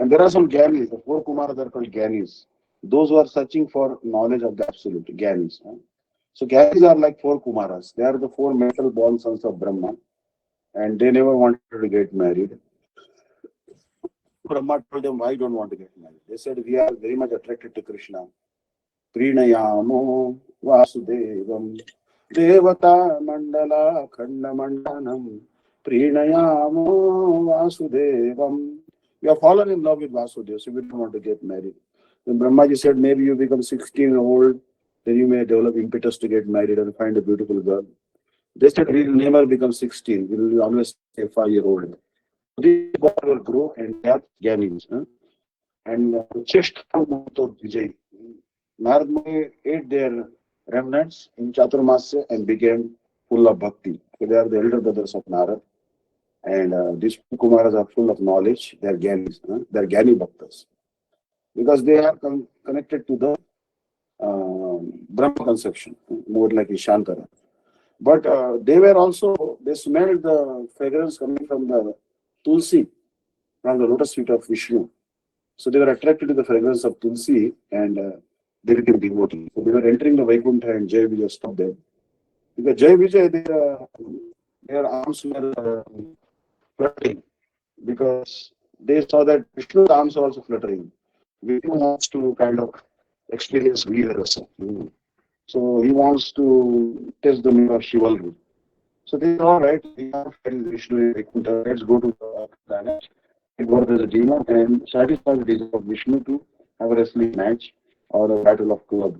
there are some Gyanis, the four Kumaras are called Gyanis. Those who are searching for knowledge of the absolute, Gyanis. So Gyanis are like four Kumaras. They are the four metal born sons of Brahma. And they never wanted to get married. Brahma told them, why don't want to get married? They said, we are very much attracted to Krishna. Prinayamo Vasudevam Devata Mandala Khanda Mandanam Prinayamo Vasudevam. We have fallen in love with Vasudeva, so we don't want to get married. Then Brahmaji said, maybe you become 16 old, then you may develop impetus to get married and find a beautiful girl. They said, we will never become 16, we will always stay 5-year-old. This God will grow and have Gyanis. And Chest Vijay. Narad Muni ate their remnants in Chaturmasya and became full of bhakti. So they are the elder brothers of Narad. And these Kumaras are full of knowledge. They are Gyanis. They are Gyani Bhaktas. Because they are connected to the Brahma conception, more like Ishantara. But they smelled the fragrance coming from the tulsi, from the lotus feet of Vishnu. So they were attracted to the fragrance of tulsi and they became devotees. So they were entering the Vaikuntha and Jai Vijay stopped them. Because Jai Vijay, their arms were fluttering because they saw that Vishnu's arms are also fluttering. Vishnu wants to kind of experience Veerasa. So he wants to test the meaning of chivalry. So they said, all right, we can't fight with Vishnu in Vaikuntha. Let's go to the planet, take birth as a demon, and satisfy the desire of Vishnu to have a wrestling match or a battle of club.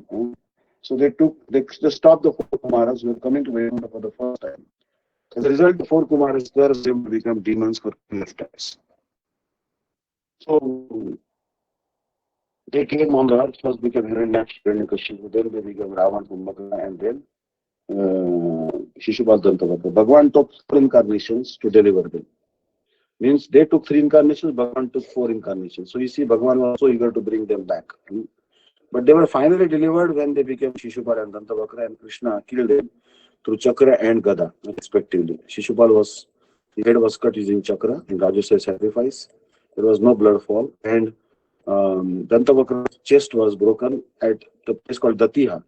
So they stopped the four Kumaras who were coming to Vaikuntha for the first time. As a result, the four Kumaras were able to become demons for lifetimes. So they came on the earth, first became Hiranyaksha, Hiranyakashipu, then they became Ravan, Kumbhakara, and then Shishupal Dantavata. Bhagavan took four incarnations to deliver them. Means they took three incarnations, Bhagavan took four incarnations. So you see, Bhagavan was so eager to bring them back. But they were finally delivered when they became Shishupal and Dantavakra, and Krishna killed them through Chakra and Gada, respectively. Shishupal his head was cut using Chakra in Rajaswaya sacrifice. There was no blood fall, and Dantavakra's chest was broken at the place called Datiha,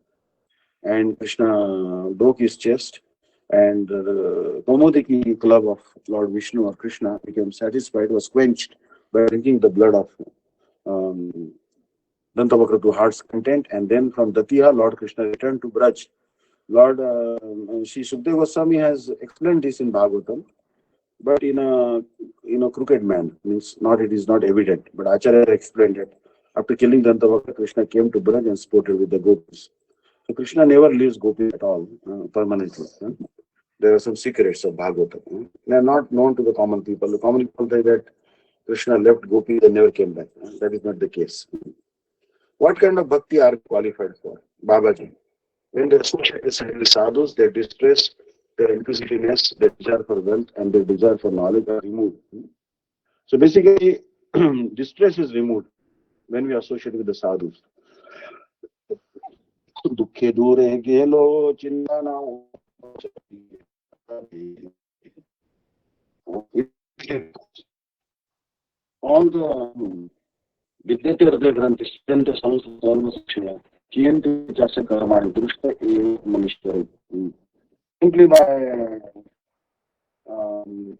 and Krishna broke his chest, and the Kaumodiki club of Lord Vishnu or Krishna became satisfied, was quenched by drinking the blood of um, Dantavakra to heart's content, and then from Datiha, Lord Krishna returned to Braj. Lord Sri Sukdev Goswami has explained this in Bhagavatam, but in a crooked man, means not it is not evident. But Acharya explained it. After killing Dantavakra, Krishna came to Braj and sported with the gopis. So Krishna never leaves gopis at all permanently. There are some secrets of Bhagavatam. They are not known to the common people. The common people say that Krishna left gopis and never came back. That is not the case. What kind of bhakti are qualified for? Babaji. When they associate with sadhus, their distress, their inquisitiveness, their desire for wealth, and their desire for knowledge are removed. So basically, distress is removed when we associate with the sadhus. Dukhe dure gelo chindana. All the Vidyate Hridaya Granthi, Siddhanta Samsara Dharma Sakshaya, Kiyante Jasa Karmani, Drushta Eva Manishwara. Simply by um,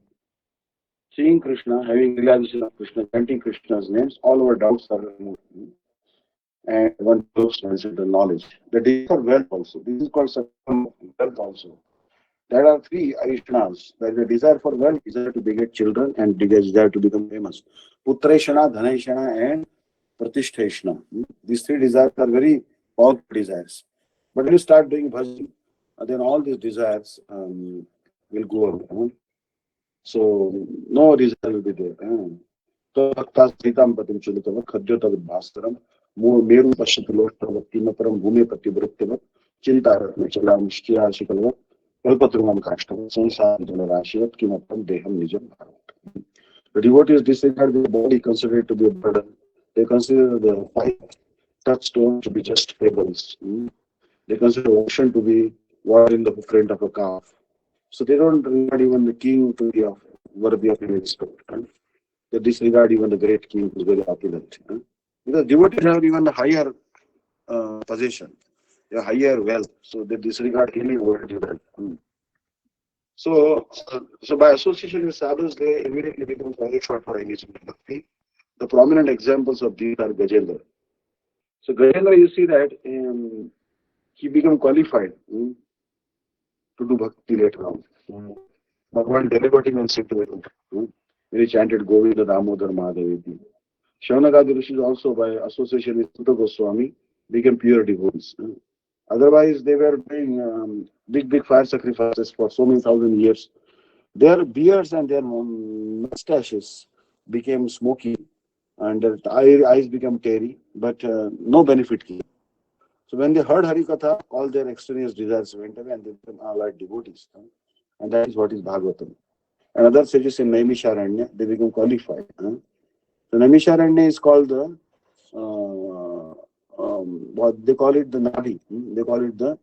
seeing Krishna, having realization of Krishna, chanting Krishna's names, all our doubts are removed. And one close to the knowledge. The desire for wealth also. This is called wealth also. There are three Aishnas. There is a desire for wealth, desire to beget children, and desire to become famous. Putraishana, Dhanaishana, and Pratishthaishna. These three desires are very powerful desires. But when you start doing bhajan, then all these desires will go away. So no desire will be there. So Bhakta Sritam Patim Chulitava, Khadyota with Bhaskaram, Meru Pashataloshtavattima Param Bhume Pativruttivat, Chintaratna Chalam Shtiya Shikalvat, Kalpatrumam Kashtam, Sansar Janarashivat, Kimatam Deham Nijam Bharat. The devotees disregard the body, consider it to be a burden. They consider the five touchstones to be just fables. They consider ocean to be water in the front of a calf. So they don't regard even the king to be worthy of respect. They disregard even the great king who is very opulent. Because devotees have even a higher possession, a higher wealth. So they disregard any worldly wealth. So by association with sadhus, they immediately become qualified for engagement in bhakti. The prominent examples of these are Gajendra. So Gajendra, you see that he became qualified to do bhakti later on. Bhagavan delivered him and said to him, when he chanted Govinda Damodar Madhaviti. Shaunagadi Rishis also, by association with Sutta Goswami, became pure devotees. Otherwise, they were doing big fire sacrifices for so many thousand years. Their beards and their mustaches became smoky, and their eyes became teary, but no benefit came. So when they heard Harikatha, all their extraneous desires went away and they became allied devotees. And that is what is Bhagavatam. And other sages in Naimisharanya, they become qualified. So Naimisharanya is called the what they call it, the nadi. They call it the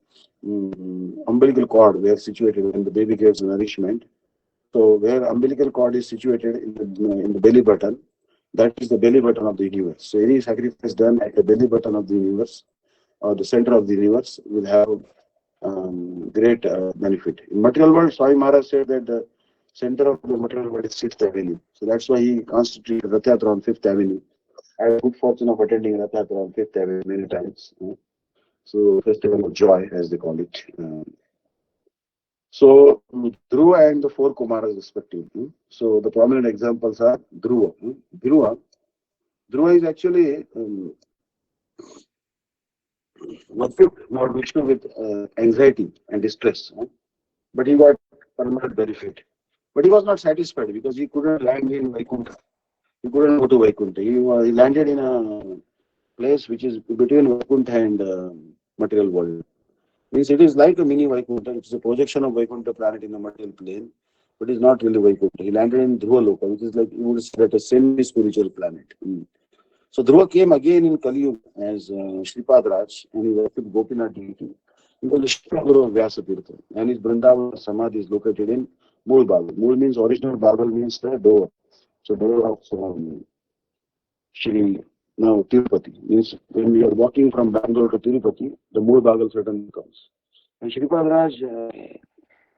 umbilical cord, where situated when the baby gets nourishment. So where umbilical cord is situated in the belly button, that is the belly button of the universe. So any sacrifice done at the belly button of the universe or the center of the universe will have great benefit. In material world, Swami Maharaj said that the center of the material world is Fifth Avenue. So that's why he constituted Rath Yatra on Fifth Avenue. I had good fortune of attending Rath Yatra on Fifth Avenue many times. So festival of joy, as they call it. So Dhruva and the four Kumaras respectively. So the prominent examples are Dhruva. Dhruva is actually worshipped Lord Vishnu with anxiety and distress, but he got permanent benefit. But he was not satisfied because he couldn't land in Vaikuntha. He couldn't go to Vaikuntha. He landed in a place which is between Vaikuntha and material world. Means it is like a mini Vaikuntha. It is a projection of Vaikuntha planet in the material plane, but it's not really Vaikuntha. He landed in Dhruva Loka, which is like you would say that a semi-spiritual planet. So Dhruva came again in Kali Yuga as Shripad Raj, and he worshipped Gopinath deity. He was the Shripa Guru of Vyasatirtha, and his Vrindavan Samadhi is located in Mool Babel. Mool means original, Babel means the door. So door of Shri now Tirupati means when we are walking from Bangalore to Tirupati, the Mool Babel certainly comes. And Shripad Raj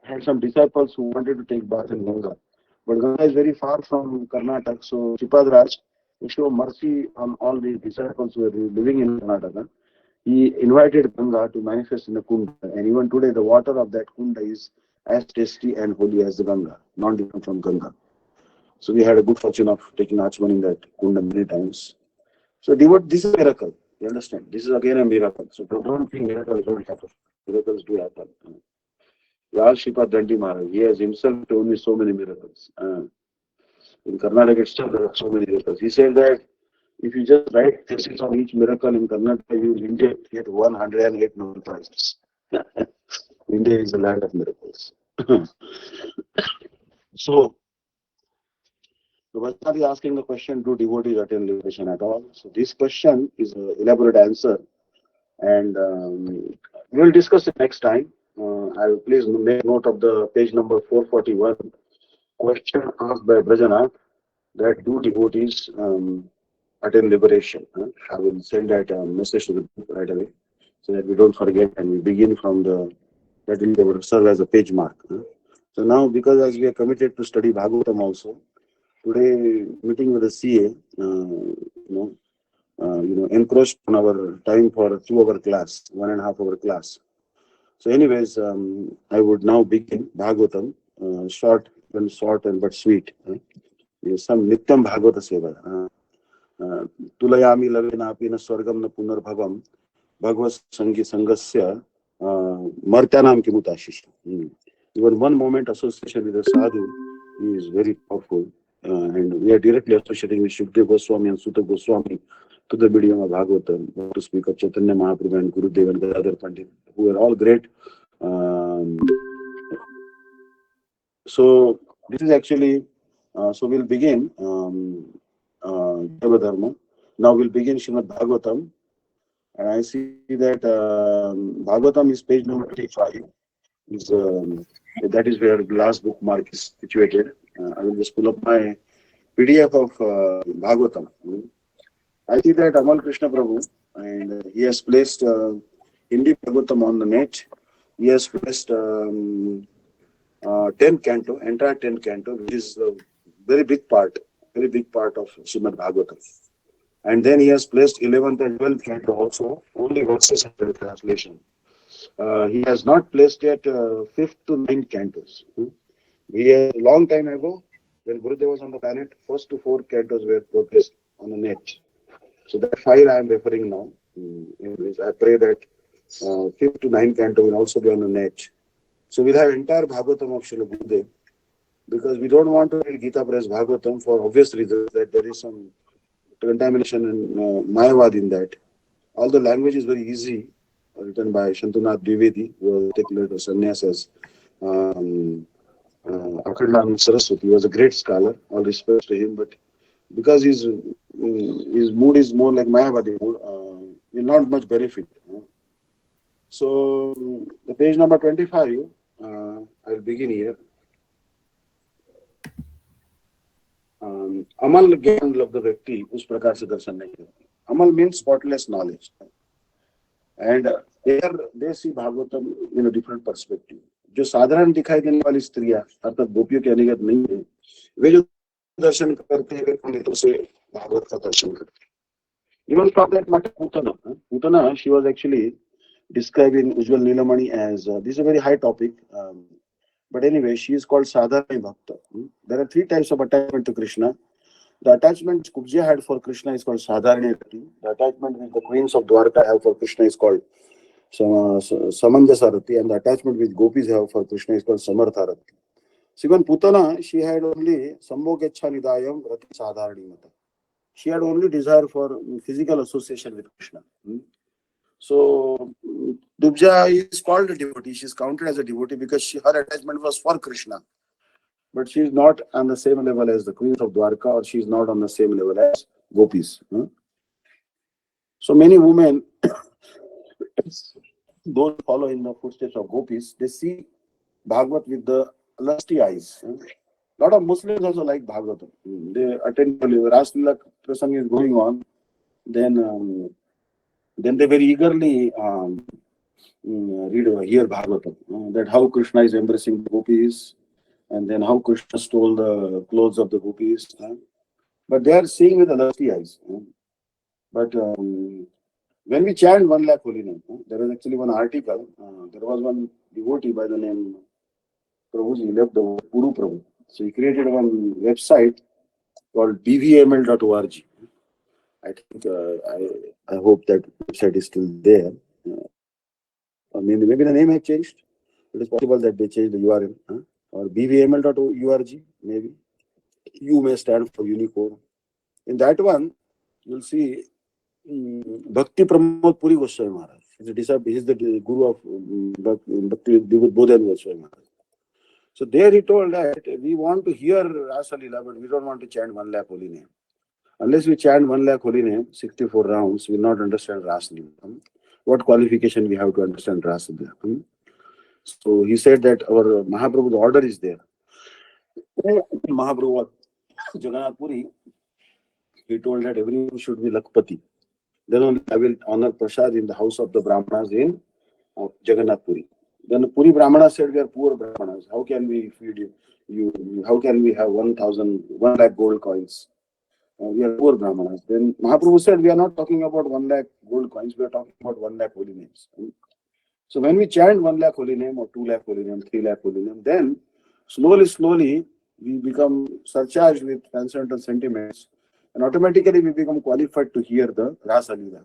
had some disciples who wanted to take bath in Ganga. But Ganga is very far from Karnataka, so Shripad Raj, to show mercy on all the disciples who were living in Karnataka, he invited Ganga to manifest in the Kunda. And even today, the water of that Kunda is as tasty and holy as the Ganga, not different from Ganga. So we had a good fortune of taking Achman in that Kunda many times. So this is a miracle. You understand? This is again a miracle. So don't think miracles don't happen. Miracles do happen. Lal Shripad Dandi Maharaj, he has himself told me so many miracles. In Karnataka itself, there are so many miracles. He said that if you just write thesis on each miracle in Karnataka, you will get 108 Nobel Prizes. India is the land of miracles. So, Vaishnav is asking the question, do devotees attain liberation at all? So this question is an elaborate answer, and we will discuss it next time. I will please make note of the page number 441, question asked by Brajanath, that do devotees attain liberation? I will send that message to the group right away so that we don't forget and we begin from that will serve as a page mark. So now, because as we are committed to study Bhagavatam also, today meeting with the CA, encroached on our time for a 2-hour class, 1.5 hour class. So anyways, I would now begin Bhagavatam, short and but sweet. Some Nityam Bhagavata Seva. Tulayami Lavinapi na Swargam na Punarbhavam Bhagavad Sangi Sangasya Martyanam Kimutashish. Even one moment association with a sadhu is very powerful. And we are directly associating with Shukdev Goswami and Sutta Goswami to the medium of Bhagavatam, to speak of Chaitanya Mahaprabhu and Gurudev and Gadadhar Pandit, who are all great. So this is actually, so we'll begin Deva. Now we'll begin Srimad Bhagavatam, and I see that Bhagavatam is page number 35. That is where the last bookmark is situated. I will just pull up my PDF of Bhagavatam. I see that Amal Krishna Prabhu, and he has placed Hindi Bhagavatam on the net. He has placed 10 canto, entire 10 canto, which is a very big part of Srimad Bhagavatam. And then he has placed 11th and 12th canto also, only verses under translation. He has not placed yet 5th to 9th cantos. He a long time ago, when Gurudev was on the planet, first to 4 cantos were placed on the net. So that file I am referring now. Anyways, I pray that 5th to 9th canto will also be on the net. So we'll have entire Bhagavatam of Srila Gurudev, because we don't want to read Gita Press Bhagavatam for obvious reasons, that there is some contamination and Mayavad in that. All the language is very easy, written by Shantunath Dwivedi, who was taken later sannyas. Akhandanand Saraswati was a great scholar, all respect to him, but because his mood is more like Mayavadi mood, will not much benefit. So the page number 25, I'll begin here. अमल ज्ञान लब्ध व्यक्ति उस प्रकार से दर्शन नहीं करती. अमल means spotless knowledge, and there they see Bhagavatam in a different perspective. जो साधारण दिखाई देने वाली स्त्रियां अर्थात गोपियों के अनुगत नहीं है, वे जो दर्शन करते हैं वे पंडितों से भागवत का दर्शन करते हैं. Even for that matter, Putana, she was actually described in Ujjwal Nilamani as this is a very high topic. But anyway, she is called Sadharani Bhakta. There are three types of attachment to Krishna. The attachment Kubja had for Krishna is called Sadharani Rati. The attachment which the queens of Dwarka have for Krishna is called Samanjasa Rati. And the attachment which gopis have for Krishna is called Samartha Rati. So even Putana, she had only Sambhogecha Nidayam Rati Sadharani Mata. She had only desire for physical association with Krishna. So Dubja is called a devotee. She is counted as a devotee because her attachment was for Krishna. But she is not on the same level as the queens of Dwarka, or she is not on the same level as gopis. So many women, those follow in the footsteps of gopis, they see Bhagavad with the lusty eyes. A lot of Muslims also like Bhagavatam. They attend Raslila Prasang is going on, then they very eagerly hear Bhagavatam. That how Krishna is embracing the gopis, and then how Krishna stole the clothes of the gopis. But they are seeing with the lusty eyes. But when we chant 1 lakh holy name, there is actually one article. There was one devotee by the name Prabhuji, left the Puru Prabhu. So he created one website called bvml.org. I think I hope that website is still there. Maybe the name has changed. It is possible that they changed the URL. Or bvml.org, maybe. U may stand for Unicode. In that one, you'll see Bhakti Pramod Puri Goswami Maharaj. He is the guru of Bhakti Bodhan Goswami Maharaj. So there he told that we want to hear Rasa Leela, but we don't want to chant 1 lakh holy name. Unless we chant 1 lakh holy name, 64 rounds, we will not understand Rasa Leela. What qualification we have to understand Rasa Leela? So he said that our Mahaprabhu's order is there. Mahaprabhu Jagannath Puri, he told that everyone should be Lakpati. Then only I will honor Prasad in the house of the Brahmanas in Jagannath Puri. Then the Puri Brahmanas said, we are poor Brahmanas. How can we feed you? How can we have 1 lakh gold coins? We are poor Brahmanas. Then Mahaprabhu said, we are not talking about 1 lakh gold coins. We are talking about 1 lakh holy names. So when we chant 1 lakh holy name or 2 lakh holy name, 3 lakh holy name, then slowly we become surcharged with transcendental sentiments, and automatically we become qualified to hear the Rasa Leela.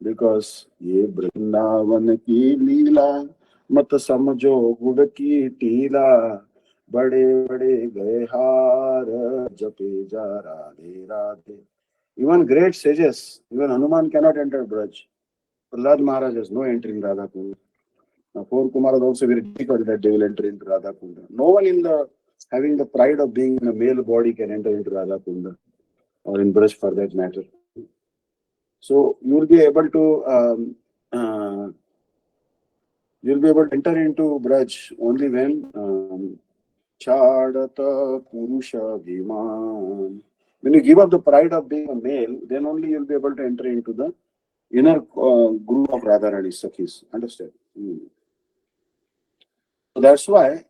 Because ye Vrindavan ki leela mat samjo gud ki teela bade bade gaye har jape ja radhe radhe. Even great sages, even Hanuman cannot enter Braj. Prahlad Maharaj has no entry in Radha Kunda. Now, 4 Kumar is also very difficult that they will enter into Radha Kunda. No one in the having the pride of being in a male body can enter into Radha Kunda or in Braj for that matter. So you will be able to enter into Braj only when Chadata Purusha Bhiman. When you give up the pride of being a male, then only you will be able to enter into the inner group of Radharani Sakhis. Understand? So that's why.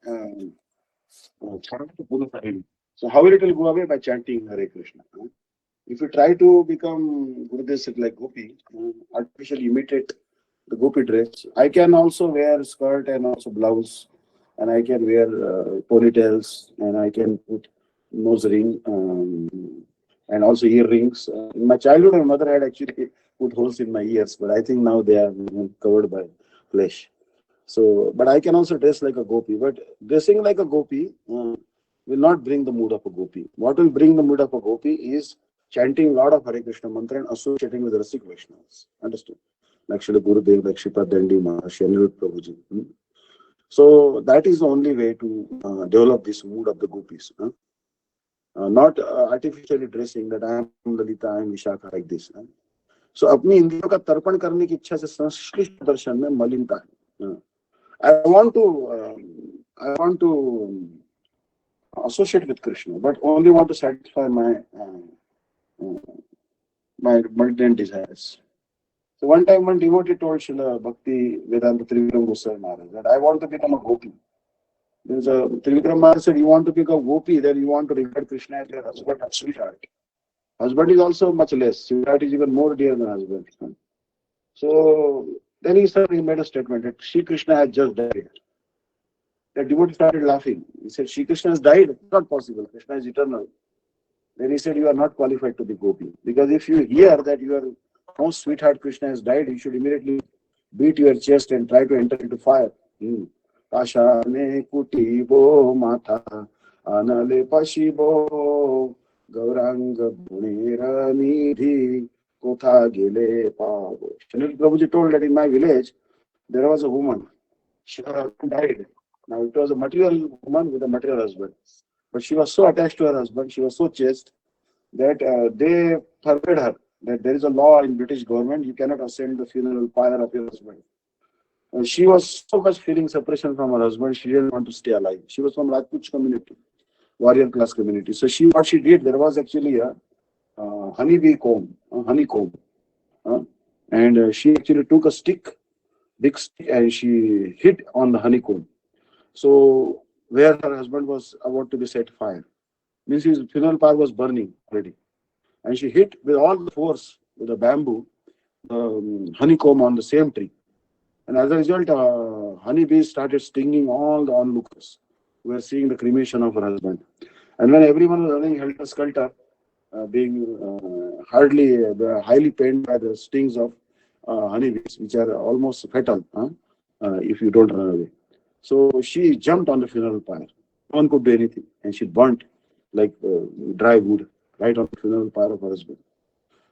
So how will it will go away? By chanting Hare Krishna. If you try to become Gurudev like Gopi, artificially imitate the Gopi dress, I can also wear skirt and also blouse, and I can wear ponytails, and I can put nose ring and also earrings. In my childhood, my mother had actually put holes in my ears, but I think now they are covered by flesh. So, but I can also dress like a gopi. But dressing like a gopi will not bring the mood of a gopi. What will bring the mood of a gopi is chanting a lot of Hare Krishna mantra and associating with Rasik Vaishnavas. Understood? Like Srila Gurudev, like Shripad Dandi Maharshi, Anirudh Prabhuji. So that is the only way to develop this mood of the gopis. Not artificially dressing that I am Lalita, I am Vishakha like this. सो अपनी इंद्रियों का तर्पण करने की इच्छा से संश्लिष्ट दर्शन में मलिनता है. I want to associate with Krishna, but only want to satisfy my mundane desires. So one time one devotee told Srila Bhakti Vedanta Trivikram Goswami Maharaj that I want to become a gopi. There's a Trivikram Maharaj said, you want to become a gopi, then you want to regard Krishna as your husband and sweetheart. Husband is also much less. Sweetheart is even more dear than husband. So then he made a statement that Shri Krishna has just died. The devotee started laughing. He said, Shri Krishna has died? It's not possible. Krishna is eternal. Then he said, you are not qualified to be gopi. Because if you hear that your most sweetheart Krishna has died, you should immediately beat your chest and try to enter into fire. Ashane kutibo mata anale pashibo gauranga bhunera nidhi kotha gile pavo. Shanil Prabhuji told that in my village there was a woman. She died. Now it was a material woman with a material husband. But she was so attached to her husband, she was so chaste that they forbade her. That there is a law in British government, you cannot ascend the funeral pyre of your husband. She was so much feeling separation from her husband, she didn't want to stay alive. She was from Rajput community, warrior class community. So what she did, there was actually a honeybee comb, honeycomb. And she actually took a stick, big stick, and she hit on the honeycomb. So where her husband was about to be set fire, means his funeral pyre was burning already. And she hit with all the force with the bamboo, the honeycomb on the same tree. And as a result, honeybees started stinging all the onlookers who were seeing the cremation of her husband. And when everyone was running helter-skelter, being highly pained by the stings of honeybees, which are almost fatal if you don't run away. So she jumped on the funeral pyre. No one could do anything. And she burnt like dry wood right on the funeral pyre of her husband.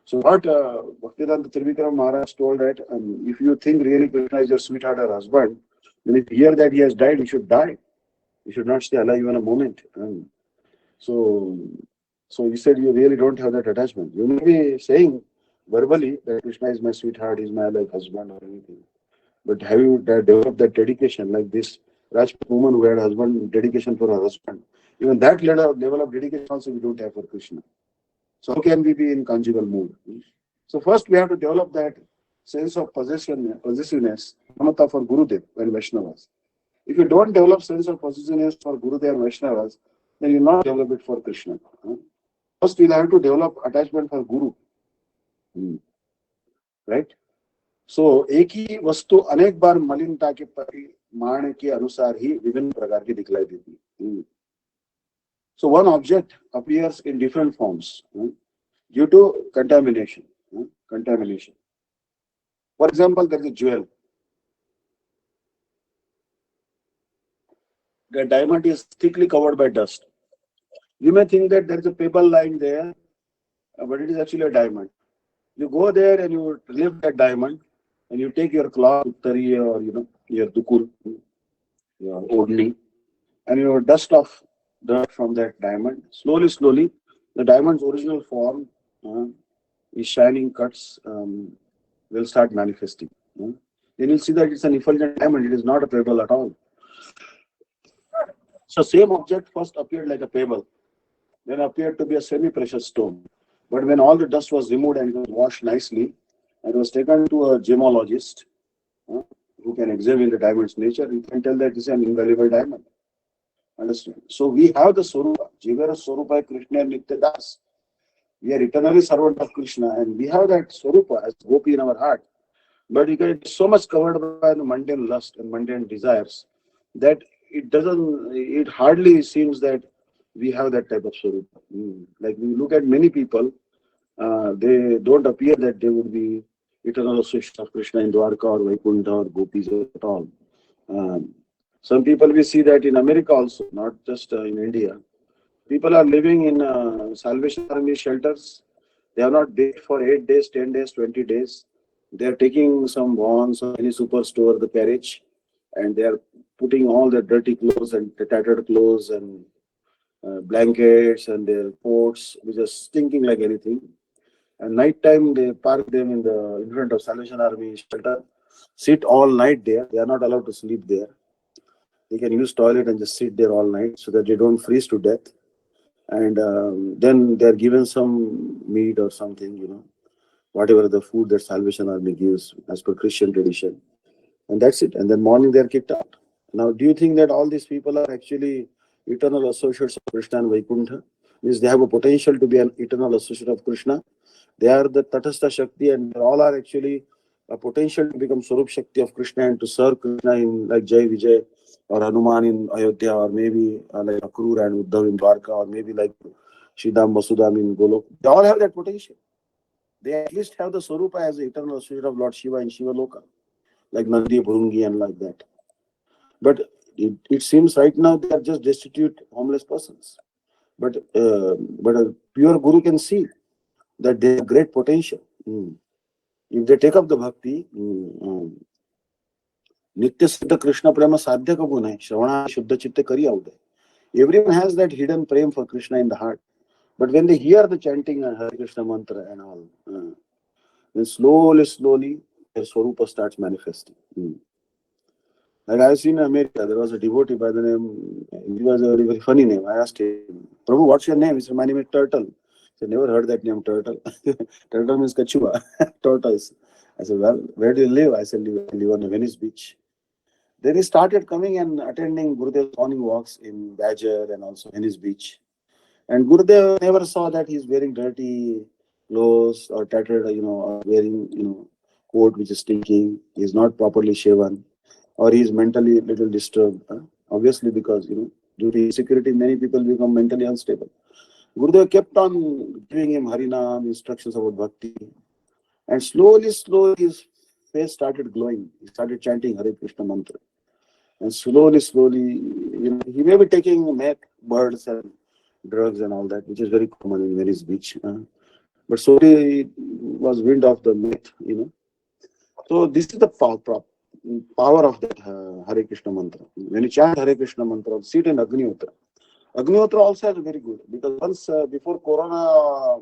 So what Bhaktivedanta Trivikram Maharaj told that if you think really Krishna is your sweetheart or husband, then if you hear that he has died, you should die. You should not stay alive even a moment. So he said you really don't have that attachment. You may be saying verbally that Krishna is my sweetheart, is my like husband or anything. But have you developed that dedication like this Rajput woman who had husband dedication for her husband? Even that level of dedication also we don't have for Krishna. So how can we be in conjugal mood? So first we have to develop that sense of possessiveness, mamata for Gurudev and Vaishnavas. If you don't develop sense of possessiveness for Gurudev and Vaishnavas, then you will not develop it for Krishna. First we'll have to develop attachment for Guru. Right? So एक ही वस्तु अनेक बार मलिनता के परिमाण के अनुसार ही विभिन्न प्रकार की दिखलाई देती. So one object appears in different forms due to contamination. For example, there is a jewel. The diamond is thickly covered by dust. You may think that there is a pebble lying there, but it is actually a diamond. You go there and you lift that diamond, and you take your cloth, uttari, or your dukur, your odni, and you dust off dirt from that diamond. Slowly, the diamond's original form is shining cuts will start manifesting. Then you'll see that it's an effulgent diamond. It is not a pebble at all. So same object first appeared like a pebble, then appeared to be a semi-precious stone. But when all the dust was removed and it was washed nicely, and it was taken to a gemologist who can examine the diamond's nature, he can tell that this is an invaluable diamond. Understand? So we have the Swarupa, Jivara Swarupa Krishna Nitya Das. We are eternally servant of Krishna, and we have that Swarupa as Gopi in our heart. But it is so much covered by the mundane lust and mundane desires that it hardly seems that we have that type of Swarupa. Like we look at many people, they don't appear that they would be eternal associates of Krishna in Dwarka or Vaikuntha or Gopis at all. Some people we see that in America also, not just in India. People are living in Salvation Army shelters. They have not bathed for 8 days, 10 days, 20 days. They are taking some bonds or any superstore, the carriage, and they are putting all their dirty clothes and tattered clothes and blankets and their coats, which are stinking like anything. And night time they park them in front of Salvation Army shelter, sit all night there. They are not allowed to sleep there. They can use toilet and just sit there all night so that they don't freeze to death. And then they are given some meat or something, whatever the food that Salvation Army gives as per Christian tradition, and that's it. And then morning they are kicked out. Now, do you think that all these people are actually eternal associates of Krishna and Vaikuntha? Means they have a potential to be an eternal associate of Krishna. They are the Tatastha Shakti, and they all are actually a potential to become Swarup Shakti of Krishna and to serve Krishna in like Jai Vijay or Hanuman in Ayodhya, or maybe like Akrur and Uddhav in Dwarka, or maybe like Shridam Vasudam in Golok. They all have that potential. They at least have the Swarupa as the eternal associate of Lord Shiva in Shiva Loka, like Nandi, Bhurungi, and like that. But it seems right now they are just destitute, homeless persons. But a pure Guru can see that they have great potential. If they take up the bhakti, Nitya Siddha Krishna Prema Sadhya ka gun hai, Shravana Shuddha Chitta Kari Aude. Everyone has that hidden prem for Krishna in the heart. But when they hear the chanting and Hare Krishna mantra and all, then slowly, their Swarupa starts manifesting. Like I've seen in America, there was a devotee by the name, he was a very funny name. I asked him, Prabhu, what's your name? He said, my name is Turtle. I said, never heard that name, Turtle. Turtle means Kachua, tortoise. I said, well, where do you live? I said, I live on the Venice beach. Then he started coming and attending Gurudev's morning walks in Badger and also Venice beach. And Gurudev never saw that he's wearing dirty clothes or tattered, or wearing, coat which is stinking. He's not properly shaven, or he is mentally a little disturbed. Obviously, because, due to insecurity, many people become mentally unstable. Gurudev kept on giving him Harinam, instructions about bhakti. And slowly, his face started glowing. He started chanting Hare Krishna mantra. And slowly, he may be taking meth, birds, and drugs and all that, which is very common in Venice beach. But slowly it was wind off the myth, So this is the power of that Hare Krishna mantra. When you chant Hare Krishna mantra, sit in Agnihotra. Agnihotra also is very good, because once before Corona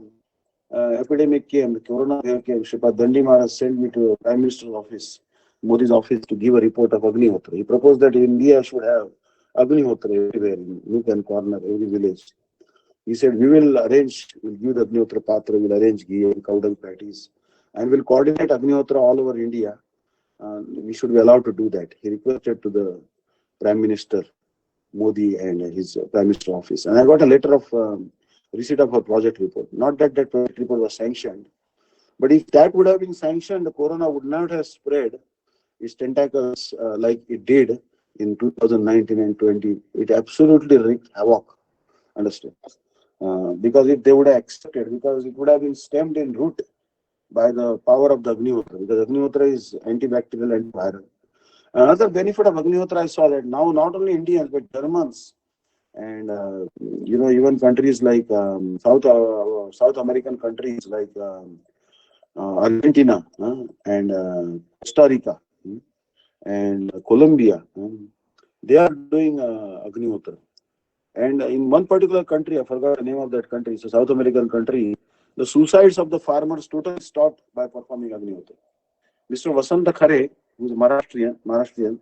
epidemic came, the Corona wave came, Shripad Dandi Maharaj sent me to Prime Minister's office, Modi's office, to give a report of Agnihotra. He proposed that India should have Agnihotra everywhere, in nook and corner, every village. He said, we'll give the Agnihotra Patra, we'll arrange ghee and cow dung patties, and we'll coordinate Agnihotra all over India. We should be allowed to do that. He requested to the Prime Minister Modi and his Prime Minister office. And I got a letter of receipt of her project report. Not that project report was sanctioned, but if that would have been sanctioned, the corona would not have spread its tentacles like it did in 2019 and 20. It absolutely wreaked havoc. Understand? Because if they would have accepted, because it would have been stemmed in root by the power of the Agnihotra, because Agnihotra is antibacterial and viral. Another benefit of Agnihotra, I saw that now not only Indians but Germans and even countries like South American countries like Argentina and Costa Rica and Colombia, they are doing Agnihotra. And in one particular country, I forgot the name of that country, it's a South American country, the suicides of the farmers totally stopped by performing Agnihotra. Mr. Vasanta Khare, who is Maharashtrian,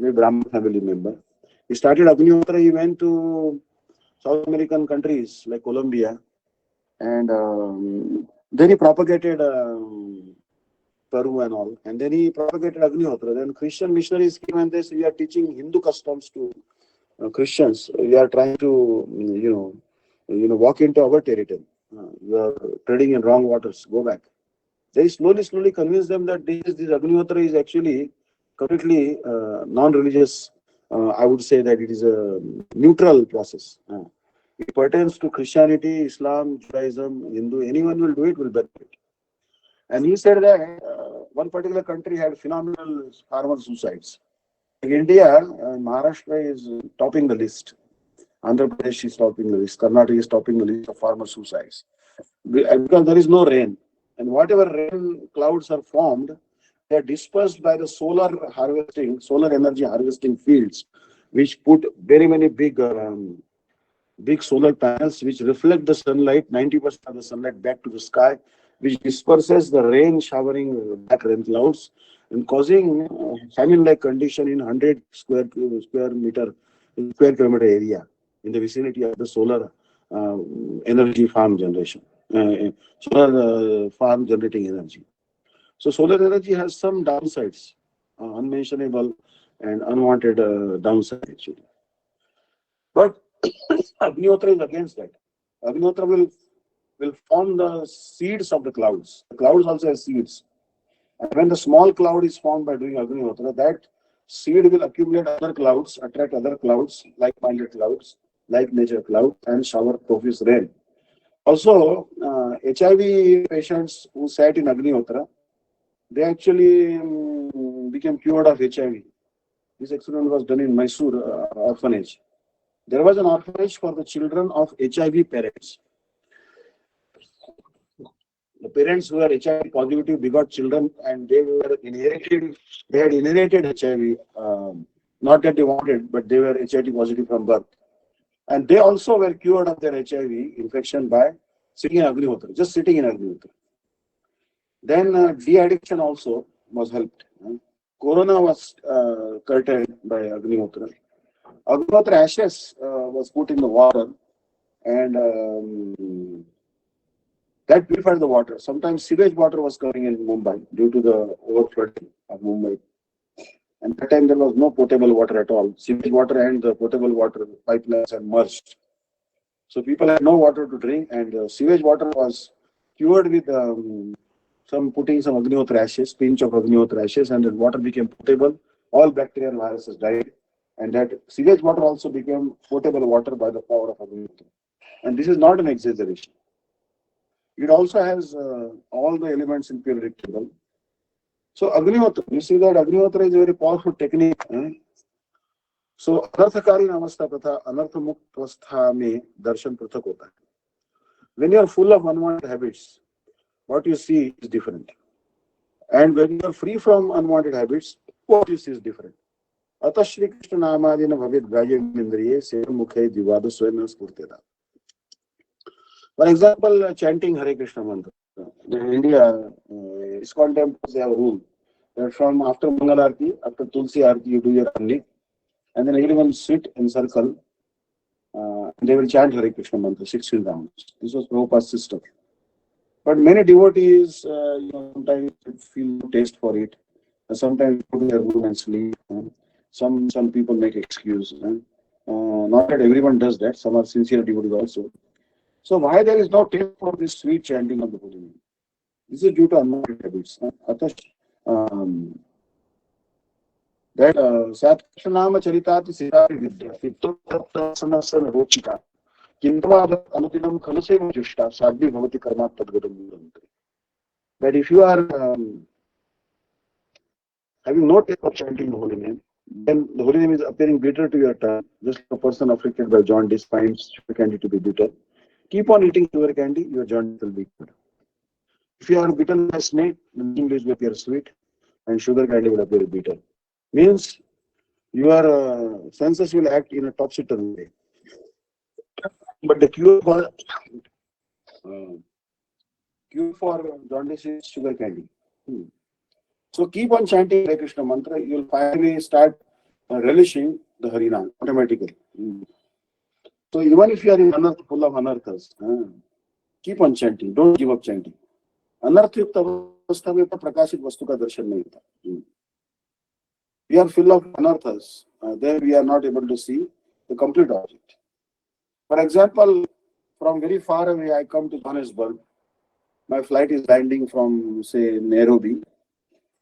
a Brahmin family member, he started Agnihotra. He went to South American countries like Colombia, and then he propagated Peru and all, and then he propagated Agnihotra. Then Christian missionaries came and they said, we are teaching Hindu customs to Christians. We are trying to, walk into our territory. You are treading in wrong waters. Go back. They slowly convince them that this Agnihotra is actually completely non-religious. I would say that it is a neutral process. It pertains to Christianity, Islam, Judaism, Hindu. Anyone will do it, will benefit. And he said that one particular country had phenomenal farmer suicides. Like India, Maharashtra is topping the list. Andhra Pradesh is topping the list. Karnataka is topping the list of farmer suicides. Because there is no rain. And whatever rain clouds are formed, they are dispersed by the solar energy harvesting fields, which put very many big big solar panels which reflect the sunlight, 90% of the sunlight back to the sky, which disperses the rain showering back rain clouds and causing famine-like condition in 100 square kilometer area in the vicinity of the solar uh, energy farm generation, solar farm generating energy. So solar energy has some downsides, unmentionable and unwanted downside actually. But Agnihotra is against that. Agnihotra will form the seeds of the clouds. The clouds also have seeds. And when the small cloud is formed by doing Agnihotra, that seed will accumulate other clouds, attract other clouds, like-minded clouds, like nature clouds, and shower profuse rain. Also, HIV patients who sat in Agnihotra, they actually became cured of HIV. This experiment was done in Mysore orphanage. There was an orphanage for the children of HIV parents. The parents who were HIV positive begot children, and they had inherited HIV, not that they wanted, but they were HIV positive from birth. And they also were cured of their HIV infection by sitting in Agnihotra, just sitting in Agnihotra. Then de-addiction also was helped. Corona was curtailed by Agnihotra. Agnihotra ashes was put in the water, and that purified the water. Sometimes sewage water was coming in Mumbai due to the overflooding of Mumbai. And that time there was no potable water at all. Sewage water and the potable water pipelines had merged. So people had no water to drink, and sewage water was cured with putting some Agnihotra ashes, pinch of Agnihotra ashes, and the water became potable. All bacteria and viruses died, and that sewage water also became potable water by the power of Agnihotra. And this is not an exaggeration. It also has all the elements in periodic table. So Agnihotra, you see that Agnihotra is a very powerful technique. So अनर्थकारी अवस्था तथा अनर्थ मुक्त अवस्था में दर्शन पृथक होता है. When you are full of unwanted habits, what you see is different. And when you are free from unwanted habits, what you see is different. अतः श्री कृष्ण नामादि न भवेद ग्राह्य इंद्रिये से मुखे दिवाद स्वयं स्फूर्तेता. For example, chanting Hare Krishna mantra. In India, ISKCON temples they have a rule that from after Mangal Arati, after Tulsi Arati, you do your Arni, and then everyone sit in circle. They will chant Hare Krishna mantra 16 rounds. This was Prabhupada's system. But many devotees, sometimes feel no taste for it. Sometimes go to their room and sleep. Some people make excuse. Not that everyone does that. Some are sincere devotees also. So why there is no taste for this sweet chanting of the holy name? This is due to unwanted habits. That Satkranama Charitati Sitari Vidya, Fitto Rochika, Kindava Anutinam Kalaseva Jushta, Sadhi Bhavati Karma Tadgadam. That if you are having no taste of chanting the holy name, then the holy name is appearing bitter to your tongue, just like a person afflicted by jaundice finds sugar candy to be bitter. Keep on eating sugar candy, your jaundice will be good. If you are bitten by a snake, the neem leaves will appear sweet and sugar candy will appear bitter. Means your senses will act in a topsy-turvy way. But the cure for jaundice is sugar candy. So keep on chanting Hare Krishna mantra, you will finally start relishing the Harinam automatically. So even if you are in full of anarthas, keep on chanting, don't give up chanting. अनर्थयुक्त अवस्था में प्रकाशित वस्तु का दर्शन नहीं होता. We are full of anarthas. There we are not able to see the complete object. For example, from very far away, I come to Johannesburg. My flight is landing from, say, Nairobi.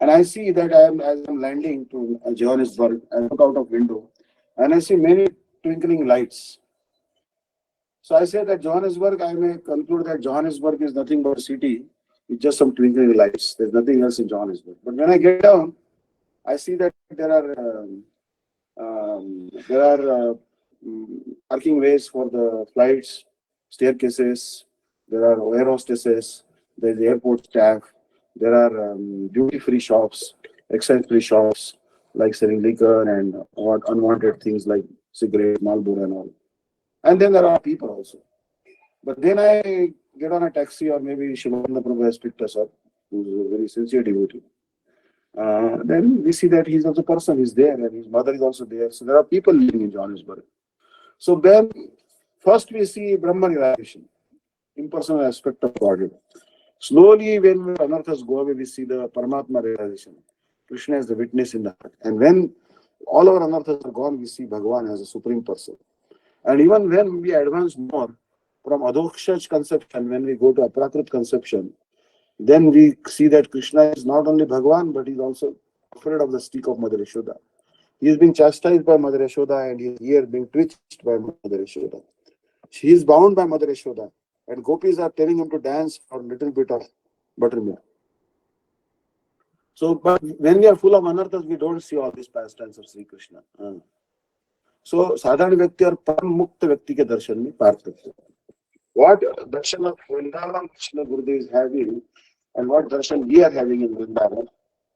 And I see that as I'm landing to Johannesburg, I look out of window and I see many twinkling lights. So I say that Johannesburg, I may conclude that Johannesburg is nothing but a city with just some twinkling lights. There's nothing else in Johannesburg. But when I get down, I see that there are parking ways for the flights, staircases, there are air hostesses, there's airport staff, there are duty-free shops, excise-free shops, like selling liquor and unwanted things like cigarettes, Marlboro and all. And then there are people also. But then I get on a taxi, or maybe Shivananda Prabhu has picked us up, who's a very sincere devotee. Then we see that he's also a person is there, and his mother is also there. So there are people living in Johannesburg. So then first we see Brahman realization, impersonal aspect of Godhead. Slowly, when anarthas go away, we see the Paramatma realization. Krishna is the witness in the heart. And when all our anarthas are gone, we see Bhagavan as a supreme person. And even when we advance more from Adokshaj conception, when we go to Aprakrit conception, then we see that Krishna is not only Bhagavan, but he is also afraid of the stick of Mother Yashoda. He is being chastised by Mother Yashoda, and his ear being twitched by Mother Yashoda. He is bound by Mother Yashoda, and gopis are telling him to dance for a little bit of buttermilk. So, but when we are full of anarthas, we don't see all these pastimes of Sri Krishna. So, sadhana vyakti or param mukta vyakti ke darshan mein parthartya. What darshan of Vrindavan Krishna Gurudev is having, and what darshan we are having in Vrindavan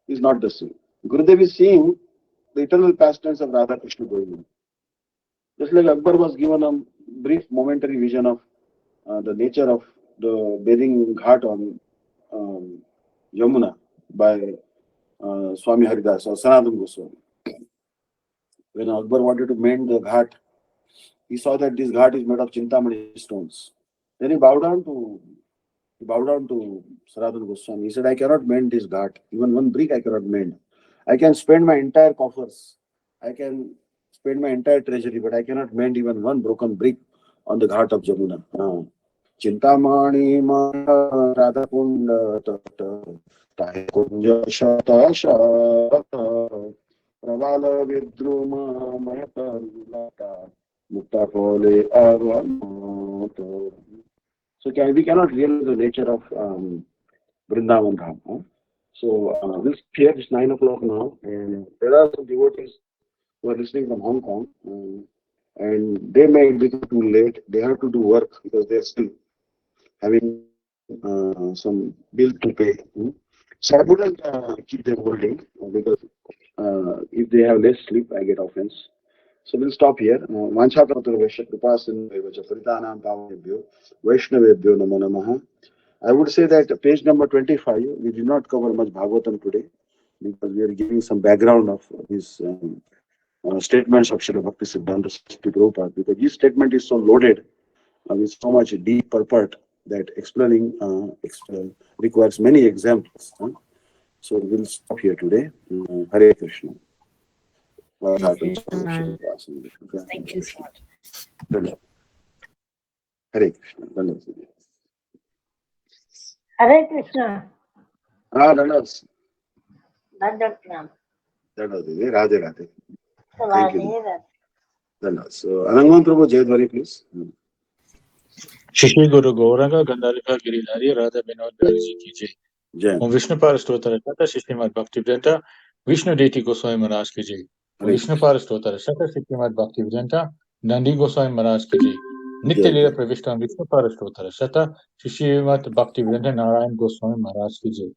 is not the same. Gurudev is seeing the eternal pastimes of Radha Krishna Govinda. Just like Akbar was given a brief momentary vision of the nature of the bathing ghat on Yamuna by Swami Haridas or Sanatana Goswami. When Akbar wanted to mend the ghat, he saw that this ghat is made of Chintamani stones. Then he bowed down to Sanatana Goswami. He said, I cannot mend this ghat. Even one brick I cannot mend. I can spend my entire coffers. I can spend my entire treasury, but I cannot mend even one broken brick on the ghat of Jamuna. Chintamani Maya Radha Kunda Tata Tahe Kunja Shata Shata Pravala Vidruma Mayata Lata Mutta Pole Avanota. So we cannot realize the nature of Vrindavan Dham. So we'll here it's 9 o'clock now, and there are some devotees who are listening from Hong Kong, and they may become too late. They have to do work because they're still having some bill to pay. So I wouldn't keep them holding because if they have less sleep, I get offense. So we'll stop here. Vaishnavebhyo Namo Namaha. I would say that page number 25, we did not cover much Bhagavatam today because we are giving some background of his statements of Srila Bhakti Siddhanta Saraswati Prabhupada, because his statement is so loaded with so much deep purport that explaining requires many examples. So we'll stop here today. Hare Krishna. Thank you so much. Hare Krishna. Hare Krishna. Dandas. Dandas. Radhe Radhe. Thank you. Dandas. So Anangan Prabhu Jayadwari, please. Shri Guru Gauranga Gandharika Giridhari Radha Vinod Bharji ki jai. Om Vishnu Parastotara Shata Shrimad Bhaktivedanta Vishnu Deti Goswami Maharaj ki jai. Om Vishnu Parastotara Shata Shrimad Bhaktivedanta Nandi Goswami Maharaj ki jai. Nitya Lila Pravishtam Vishnu Parastotara Shata Shrimad Bhaktivedanta Narayan Goswami Maharaj ki jai.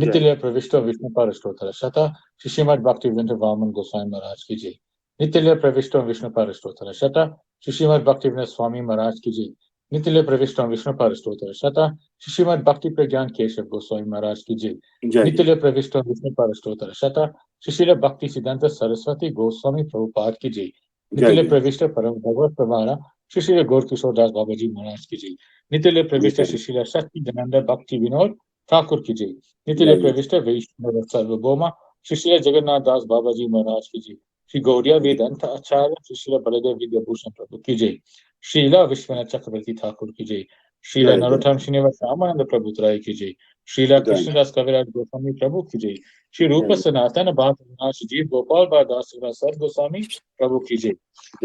Nitya Lila Pravishtam Vishnu Parastotara Shata Shrimad Bhaktivedanta Vaman Goswami Maharaj ki jai. Nitya Lila Pravishtam Vishnu Parastotara Shata Shrimad Bhaktivedanta Swami Maharaj ki jai. Nitile Pravistam Vishnu Parastotara Shata Shrimad Bhakti Pragyan Keshav Goswami Maharaj ki jai. Nitile Pravistam Vishnu Parastotara Shata Shri Bhakti Siddhanta Saraswati Goswami Prabhupada ki jai. Nitile Pravishta Param Bhagavad Pramara Shri Gaur Kishore Das Babaji Maharaj ki jai. Nitile Pravishta Shri Shakti Dhananda Bhakti Vinod Thakur ki jai. Nitile Pravishta Vaishnava Sarvabhoma Shri Jagannath Das Babaji Maharaj ki jai. Shri Gauriya Vedanta Acharya Shri Baladev Vidya Bhushan Prabhu ki jai. Srila Vishwanath Chakravarti Thakur ki jai. Srila Narottam Srinivas Ramananda Prabhu Trai ki jai. Srila Krishnadas Kaviraj Goswami Prabhu ki jai. Shri Rupa Sanatana Bhaktivinoda Jeev Gopal Bhadas Srivasad Goswami Prabhu ki jai.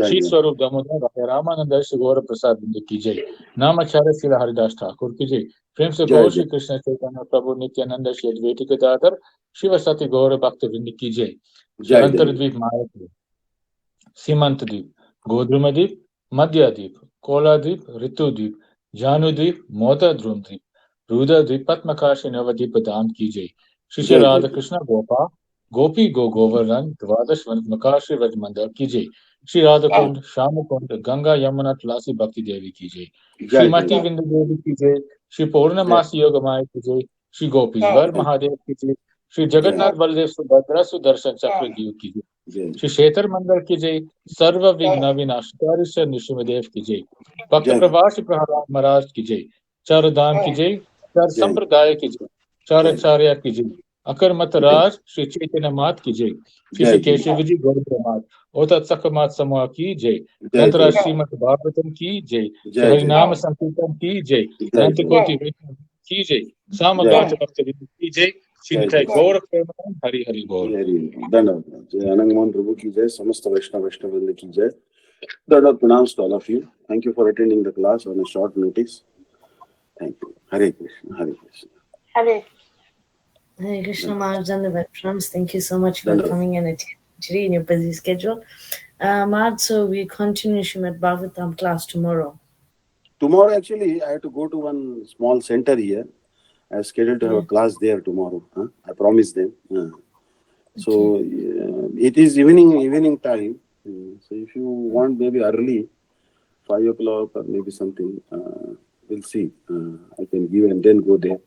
Shri Swarup Damodar Raya Ramananda Shri Gaura Prasad Bindu ki jai. Namacharya Srila Haridas Thakur ki jai. प्रेम से गौर श्री कृष्ण चैतन्य प्रभु नित्यानंद श्री अद्वैत गदाधर शिव सती गौर भक्त वृंद की जय. अंतर द्वीप मायाद्वीप सीमंत द्वीप गोद्रुम द्वीप मध्यद्वीप कोलाद्वीप ऋतुद्वीप जानुद्वीप मोदद्रुम द्वीप रुद्रद्वीप पद्मकाशी नवद्वीप धाम की जय. श्री राधा कृष्ण गोपाल गोपी गो गोवर्धन द्वादश मकार श्री व्रज मंदिर की जय। श्री राधा कुंड श्याम कुंड गंगा यमुना तुलसी भक्ति देवी की जय। श्रीमती बिंदु देवी की जय। श्री पूर्णमास योग माया की जय। श्री गोपीश्वर महादेव की जय। श्री जगन्नाथ बलदेव सुभद्रा सुदर्शन चक्र की जय। श्री क्षेत्र मंदिर की जय। सर्व विघ्न विनाशकारी श्री नृसिंहदेव की जय। भक्त प्रभाष प्रहलाद महाराज की जय। चार धाम की जय। चार संप्रदाय की जय। चार आचार्य की जय। अकर मत राज श्री चैतन्य मात की जय। श्री केशव जी गौर मात और तत्सक मात समूह की जय। नंतरा श्रीमद भागवतम की जय। श्री हरिनाम संकीर्तन की जय। अनंत कोटि वैष्णव की जय। सामगात भक्त की जय। श्री निताय गौर प्रेमानंद हरि हरि बोल। धन्यवाद। जय आनंद मोहन प्रभु की जय। समस्त वैष्णव वृंद की जय। Third pronounced to all of you. Thank you for attending the class on a short notice. Thank you. Hare Krishna. Hare Krishna. Hare. Hare Krishna Maharaj and the veterans. Thank you so much for Dandavad. coming and attending today in your busy schedule. Maharaj, so we continue Srimad Bhagavatam class tomorrow. Tomorrow, actually, I have to go to one small center here. I have scheduled to have a class there tomorrow. I promised them. So it is evening time. So if you want maybe early, 5 o'clock or maybe something, we'll see. I can give and then go there.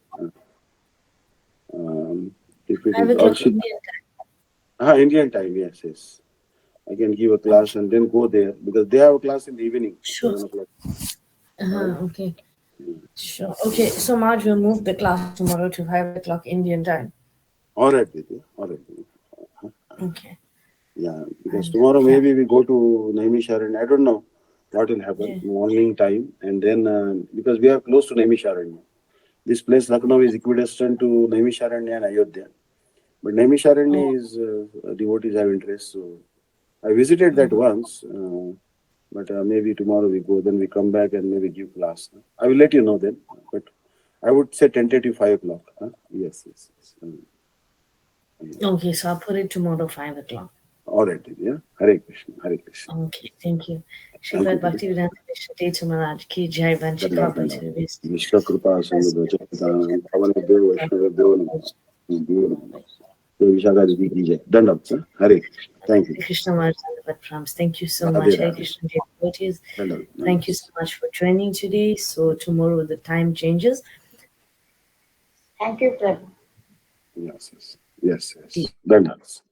If it 5 is o'clock also Indian time. Indian time, yes. I can give a class and then go there because they have a class in the evening. Sure. 7 o'clock. Okay. Sure. Okay, so Maharaj will move the class tomorrow to 5 o'clock Indian time. All right, Didi. All right. Okay. Yeah, because tomorrow maybe we go to Naimisharanya. I don't know what will happen morning time, and then because we are close to Naimisharanya. This place Lucknow is equidistant to Naimisharanya and Ayodhya, but Naimisharanya is devotees have interest. So I visited that once, but maybe tomorrow we go. Then we come back and maybe give class. I will let you know then. But I would say tentative 5 o'clock. Yes. Okay, so I'll put it tomorrow 5 o'clock. All right, yeah. Hare Krishna. Okay, thank you. Srimad Bhaktivedanta Vishnu Daivata Mj ki jai. Vanchika Bhattacharya. Vishnu Kripa Sangha Pavan Dev Vaishnava Dev Vishaka Didi ki jai. Dandavad, sir. Hare Krishna. Thank you. Hare Krishna Maharaj and the veterans. Thank you so much. Hare Krishna devotees. Thank you so much for joining today. So tomorrow the time changes. Thank you, Prabhu. Yes. Dandavad.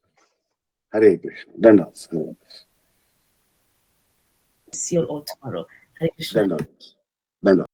Hare Krishna. Dandavad. See you all tomorrow. Hare Krishna. Dandavad.